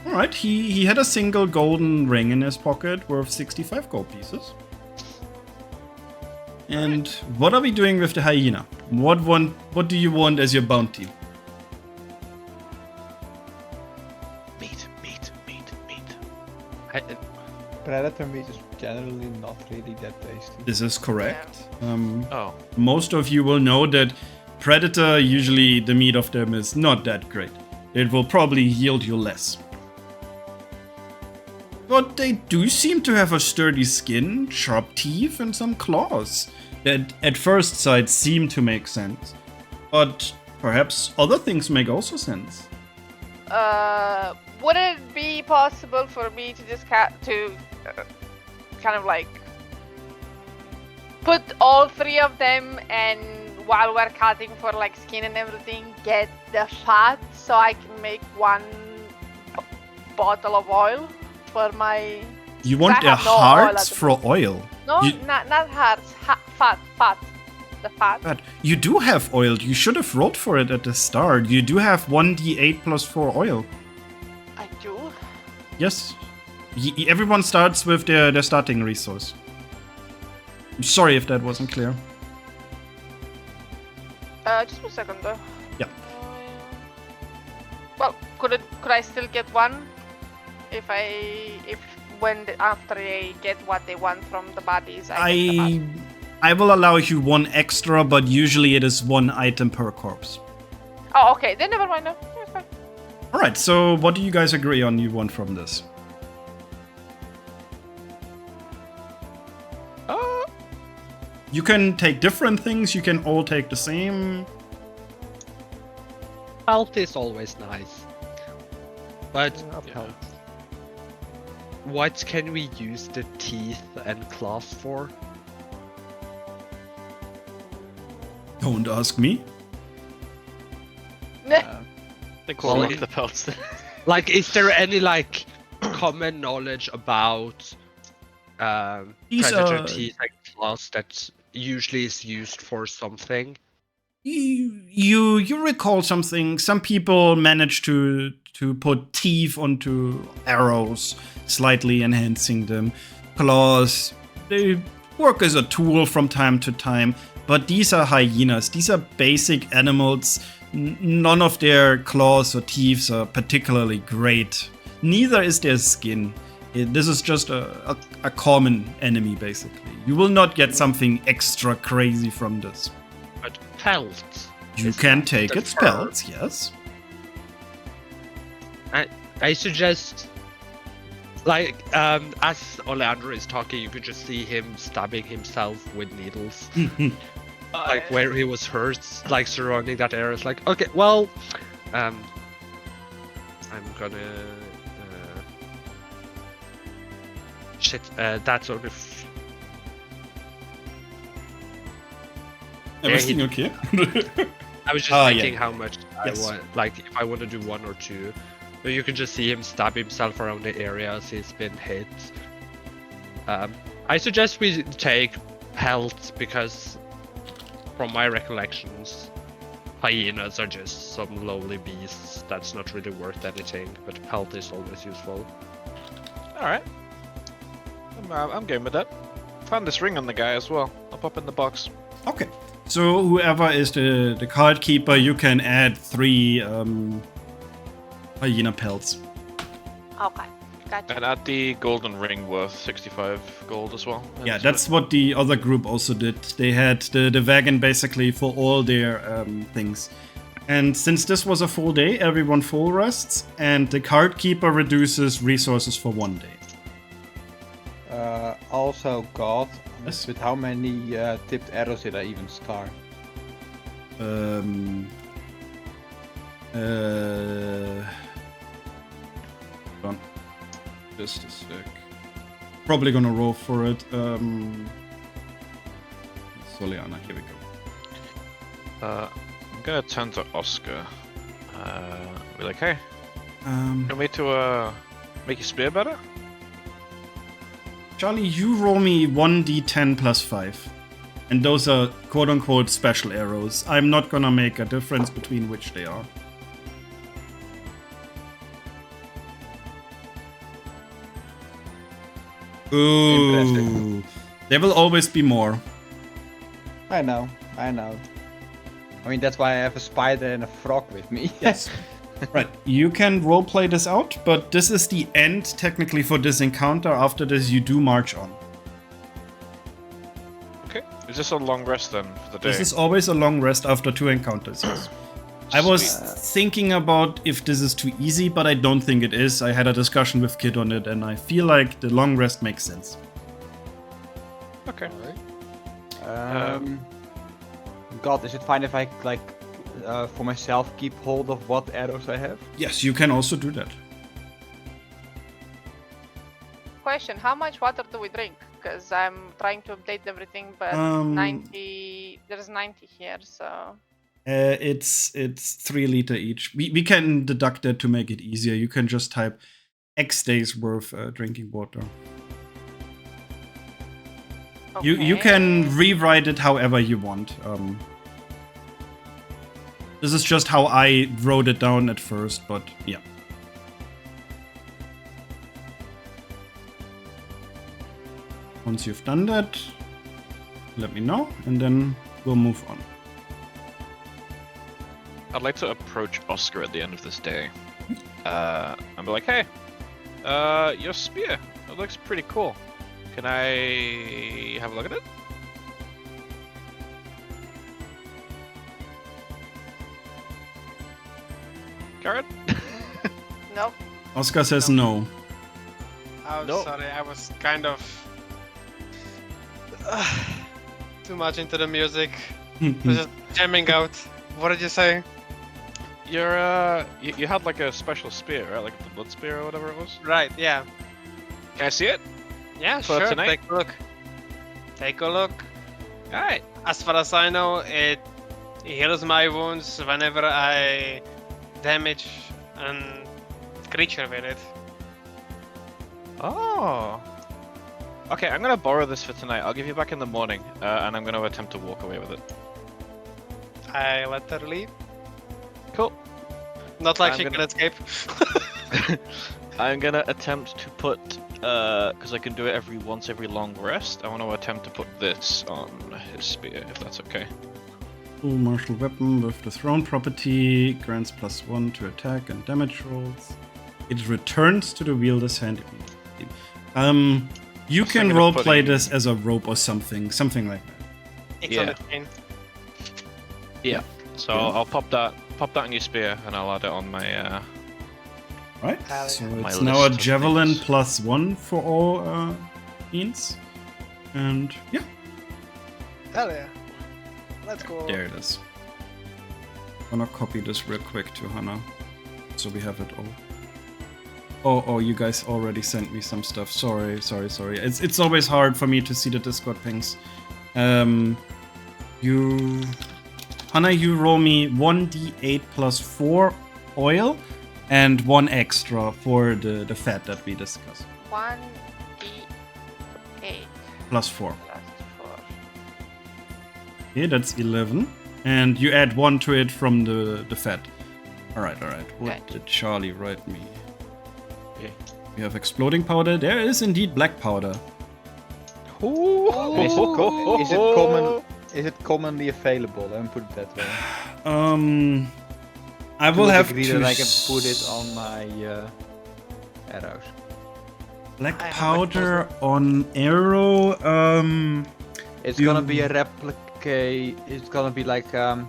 Speaker 1: Alright, he had a single golden ring in his pocket worth 65 gold pieces. And what are we doing with the hyena? What do you want as your bounty?
Speaker 4: Meat.
Speaker 5: Predator meat is generally not really that tasty.
Speaker 1: This is correct.
Speaker 4: Oh.
Speaker 1: Most of you will know that Predator, usually the meat of them is not that great. It will probably yield you less. But they do seem to have a sturdy skin, sharp teeth, and some claws that at first sight seem to make sense. But perhaps other things make also sense.
Speaker 3: Would it be possible for me to just kind of like put all three of them, and while we're cutting for like skin and everything, get the fat so I can make one bottle of oil for my...
Speaker 1: You want their
Speaker 3: no
Speaker 1: hearts for oil?
Speaker 3: No,
Speaker 1: You-
Speaker 3: not hearts, fat. The fat.
Speaker 1: But you do have oil. You should have rolled for it at the start. You do have 1d8 plus 4 oil.
Speaker 3: I do.
Speaker 1: Yes. Everyone starts with their starting resource. I'm sorry if that wasn't clear.
Speaker 3: Just a second though.
Speaker 1: Yeah.
Speaker 3: Well, could I still get one after I get what they want from the bodies? I get the fat?
Speaker 1: I will allow you one extra, but usually it is one item per corpse.
Speaker 3: Oh, okay. Then never mind. No, it's fine.
Speaker 1: Alright, so what do you guys agree on you want from this? You can take different things, you can all take the same.
Speaker 6: Health is always nice. But what can we use the teeth and claws for?
Speaker 1: Don't ask me.
Speaker 4: They call
Speaker 6: Well,
Speaker 4: it the pelts.
Speaker 6: Like, is there any like common knowledge about
Speaker 1: These
Speaker 6: predator
Speaker 1: are-
Speaker 6: teeth and claws that usually is used for something?
Speaker 1: You recall something. Some people manage to put teeth onto arrows, slightly enhancing them. Claws, they work as a tool from time to time. But these are hyenas. These are basic animals. None of their claws or teeth are particularly great. Neither is their skin. This is just a common enemy, basically. You will not get something extra crazy from this.
Speaker 6: But pelts.
Speaker 1: You
Speaker 6: Is
Speaker 1: can
Speaker 6: that
Speaker 1: take
Speaker 6: the
Speaker 1: its
Speaker 6: fur?
Speaker 1: pelts, yes.
Speaker 6: I suggest, like, as Oleandro is talking, you could just see him stabbing himself with needles. Like, where he was hurt, like, surrounding that area. It's like, okay, well, I'm gonna... shit, that's only...
Speaker 1: Everything okay?
Speaker 6: I was just
Speaker 1: Ah,
Speaker 6: thinking
Speaker 1: yeah.
Speaker 6: how much
Speaker 1: Yes.
Speaker 6: I want, like, if I want to do one or two. But you can just see him stab himself around the areas he's been hit. I suggest we take pelts because, from my recollections, hyenas are just some lowly beasts that's not really worth anything, but pelt is always useful.
Speaker 4: Alright. I'm game with that. Found this ring on the guy as well. I'll pop in the box.
Speaker 1: Okay. So whoever is the card keeper, you can add 3 hyena pelts.
Speaker 3: Okay. Gotcha.
Speaker 4: And add the golden ring worth 65 gold as well.
Speaker 1: Yeah,
Speaker 4: into
Speaker 1: that's
Speaker 4: it.
Speaker 1: what the other group also did. They had the wagon basically for all their things. And since this was a full day, everyone full rests, and the card keeper reduces resources for 1 day.
Speaker 5: Also, God,
Speaker 1: Yes.
Speaker 5: with how many tipped arrows did I even start?
Speaker 1: Hold on. Just a sec. Probably gonna roll for it. Soliana, here we go.
Speaker 4: I'm gonna turn to Oscar. Be like, hey,
Speaker 1: Um,
Speaker 4: want me to make your spear better?
Speaker 1: Charlie, you roll me 1d10 plus 5. And those are quote-unquote special arrows. I'm not gonna make a difference between which they are. Ooh.
Speaker 5: Impressive.
Speaker 1: There will always be more.
Speaker 5: I know. I mean, that's why I have a spider and a frog with me.
Speaker 1: Yes. Right, you can roleplay this out, but this is the end technically for this encounter. After this, you do march on.
Speaker 4: Okay. Is this a long rest then for the day?
Speaker 1: This is always a long rest after 2 encounters, yes. I was thinking about if this is too easy, but I don't think it is. I had a discussion with Kid on it, and I feel like the long rest makes sense.
Speaker 4: Okay.
Speaker 5: God, is it fine if I for myself keep hold of what arrows I have?
Speaker 1: Yes, you can also do that.
Speaker 3: Question: how much water do we drink? Because I'm trying to update everything, but 90. There's 90 here, so.
Speaker 1: It's 3 liter each. We can deduct that to make it easier. You can just type X days worth drinking water. You can rewrite it however you want. This is just how I wrote it down at first, but yeah. Once you've done that, let me know, and then we'll move on.
Speaker 4: I'd like to approach Oscar at the end of this day. And be like, hey, your spear. It looks pretty cool. Can I have a look at it? Garrett?
Speaker 2: Nope.
Speaker 1: Oscar says no.
Speaker 2: I'm
Speaker 4: No.
Speaker 2: sorry, I was kind of too much into the music. Was just jamming out. What did you say?
Speaker 4: You had like a special spear, right? Like the blood spear or whatever it was?
Speaker 2: Right, yeah.
Speaker 4: Can I see it?
Speaker 2: Yeah,
Speaker 4: For
Speaker 2: sure.
Speaker 4: tonight?
Speaker 2: Take a look. Take a look.
Speaker 4: Alright.
Speaker 2: As far as I know, it heals my wounds whenever I damage a creature with it.
Speaker 4: Oh. Okay, I'm gonna borrow this for tonight. I'll give you back in the morning, and I'm gonna attempt to walk away with it.
Speaker 2: I let her leave.
Speaker 4: Cool.
Speaker 2: Not like
Speaker 4: I'm
Speaker 2: she
Speaker 4: gonna-
Speaker 2: can escape.
Speaker 4: I'm gonna attempt to put, because I can do it once every long rest. I want to attempt to put this on his spear, if that's okay.
Speaker 1: Full martial weapon with the thrown property grants +1 to attack and damage rolls. It returns to the wielder's hand immediately. You
Speaker 4: So
Speaker 1: can
Speaker 4: I'm gonna
Speaker 1: roleplay
Speaker 4: put in-
Speaker 1: this as a rope or something like that.
Speaker 2: It's
Speaker 4: Yeah.
Speaker 2: on the chain.
Speaker 4: Yeah. So
Speaker 1: Yeah.
Speaker 4: I'll pop that on your spear, and I'll add it on my.
Speaker 1: Right?
Speaker 2: Hell
Speaker 1: So
Speaker 2: yeah.
Speaker 1: it's
Speaker 4: My
Speaker 1: now a
Speaker 4: list of
Speaker 1: javelin
Speaker 4: things.
Speaker 1: +1 for all means. And yeah,
Speaker 2: Hell yeah. Let's go.
Speaker 1: there it is. I'm gonna copy this real quick to Hannah, so we have it all. Oh, you guys already sent me some stuff. Sorry. It's always hard for me to see the Discord pings. Hannah, you roll me 1d8 +4 oil and 1 extra for the fat that we discussed.
Speaker 3: 1d8
Speaker 1: +4.
Speaker 3: plus 4.
Speaker 1: Okay, that's 11. And you add 1 to it from the fat. Alright. What
Speaker 3: Okay.
Speaker 1: did Charlie write me?
Speaker 4: Okay.
Speaker 1: We have exploding powder. There is indeed black powder.
Speaker 5: Is it commonly available? Let me put it that way.
Speaker 1: I will
Speaker 5: To a
Speaker 1: have
Speaker 5: degree
Speaker 1: to
Speaker 5: that I can put it on my arrows.
Speaker 1: Black
Speaker 2: I have
Speaker 1: powder on arrow.
Speaker 5: It's
Speaker 1: You-
Speaker 5: gonna be a replicate. It's gonna be like a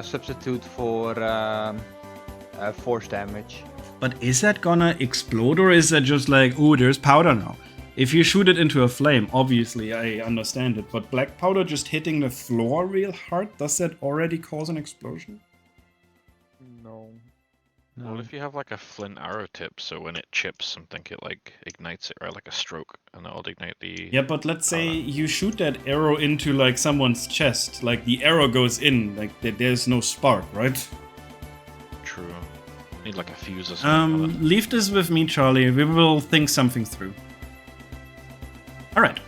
Speaker 5: substitute for force damage.
Speaker 1: But is that gonna explode, or is that just like, oh, there's powder now? If you shoot it into a flame, obviously I understand it, but black powder just hitting the floor real hard, does that already cause an explosion?
Speaker 7: No.
Speaker 4: Well, if you have like a flint arrow tip, so when it chips something, it like ignites it, right? Like a stroke, and it'll ignite the.
Speaker 1: Yeah, but let's say you shoot that arrow into like someone's chest, like the arrow goes in, like there's no spark, right?
Speaker 4: True. Need like a fuse or something.
Speaker 1: Leave this with me, Charlie. We will think something through. All right.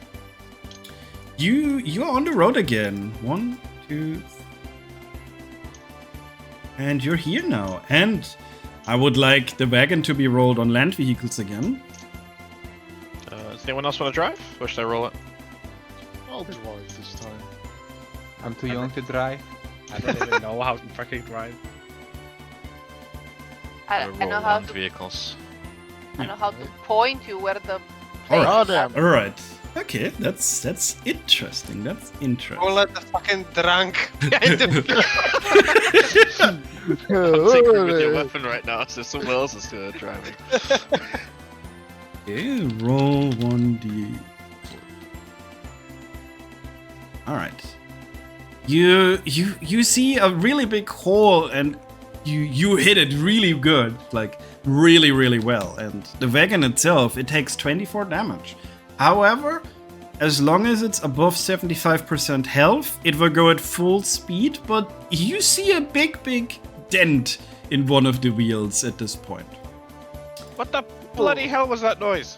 Speaker 1: You're on the road again. 1, 2, and you're here now. And I would like the wagon to be rolled on land vehicles again.
Speaker 4: Does anyone else want to drive? Or should I roll it?
Speaker 7: I'll drive this time.
Speaker 5: I'm too young to drive.
Speaker 6: I don't even know how to fucking drive.
Speaker 3: I
Speaker 4: roll
Speaker 3: know how
Speaker 4: land
Speaker 3: to.
Speaker 4: vehicles.
Speaker 3: I know how to point you where the.
Speaker 1: All right.
Speaker 7: Oh, damn.
Speaker 1: All right. Okay, that's interesting. That's interesting.
Speaker 2: Don't let the fucking drunk behind the
Speaker 4: I'm tinkering with your weapon right now, so someone else is driving.
Speaker 1: Okay, roll 1d. All right. You see a really big hole, and you hit it really good, like really well. And the wagon itself, it takes 24 damage. However, as long as it's above 75% health, it will go at full speed. But you see a big dent in one of the wheels at this point.
Speaker 4: What the bloody hell was that noise?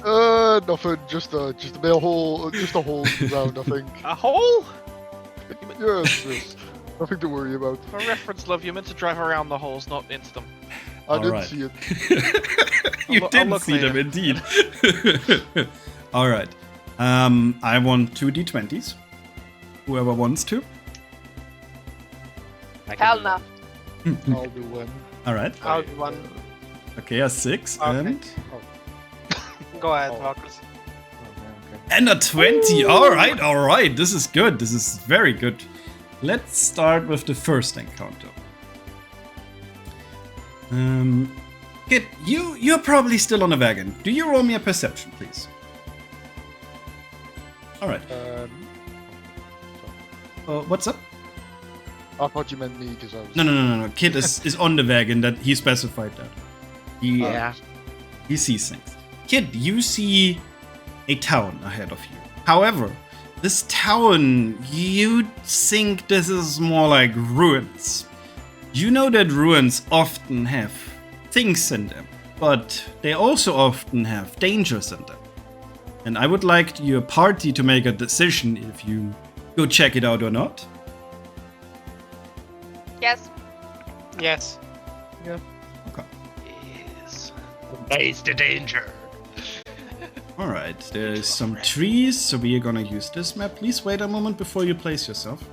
Speaker 7: Nothing. Just a bit of hole. Just a hole in the ground, I think.
Speaker 4: A hole?
Speaker 7: Yeah, it's just nothing to worry about.
Speaker 4: For reference, love, you meant to drive around the holes, not into them.
Speaker 7: I didn't
Speaker 1: Alright.
Speaker 7: see it.
Speaker 1: You
Speaker 4: I'll
Speaker 1: didn't
Speaker 4: look
Speaker 1: see them,
Speaker 4: later.
Speaker 1: indeed. All right. I want 2 d20s. Whoever wants to.
Speaker 3: Hell no.
Speaker 7: I'll do one.
Speaker 1: All right.
Speaker 2: Out one.
Speaker 1: Okay, a 6
Speaker 2: Okay.
Speaker 1: and
Speaker 2: Go ahead,
Speaker 7: Oh.
Speaker 2: Marcus.
Speaker 1: and a 20. All right. This is good. This is very good. Let's start with the first encounter. Kid, you're probably still on a wagon. Do you roll me a perception, please? All right. What's up?
Speaker 7: I thought you meant me because I was.
Speaker 1: No. Kid is on the wagon. That he specified that.
Speaker 6: Yeah.
Speaker 1: He sees things. Kid, you see a town ahead of you. However, this town, you think this is more like ruins. You know that ruins often have things in them, but they also often have dangers in them. And I would like your party to make a decision if you go check it out or not.
Speaker 3: Yes.
Speaker 2: Yes.
Speaker 1: Okay.
Speaker 6: Yes. Face the danger.
Speaker 1: Alright, there's some trees, so we are gonna use this map. Please wait a moment before you place yourself.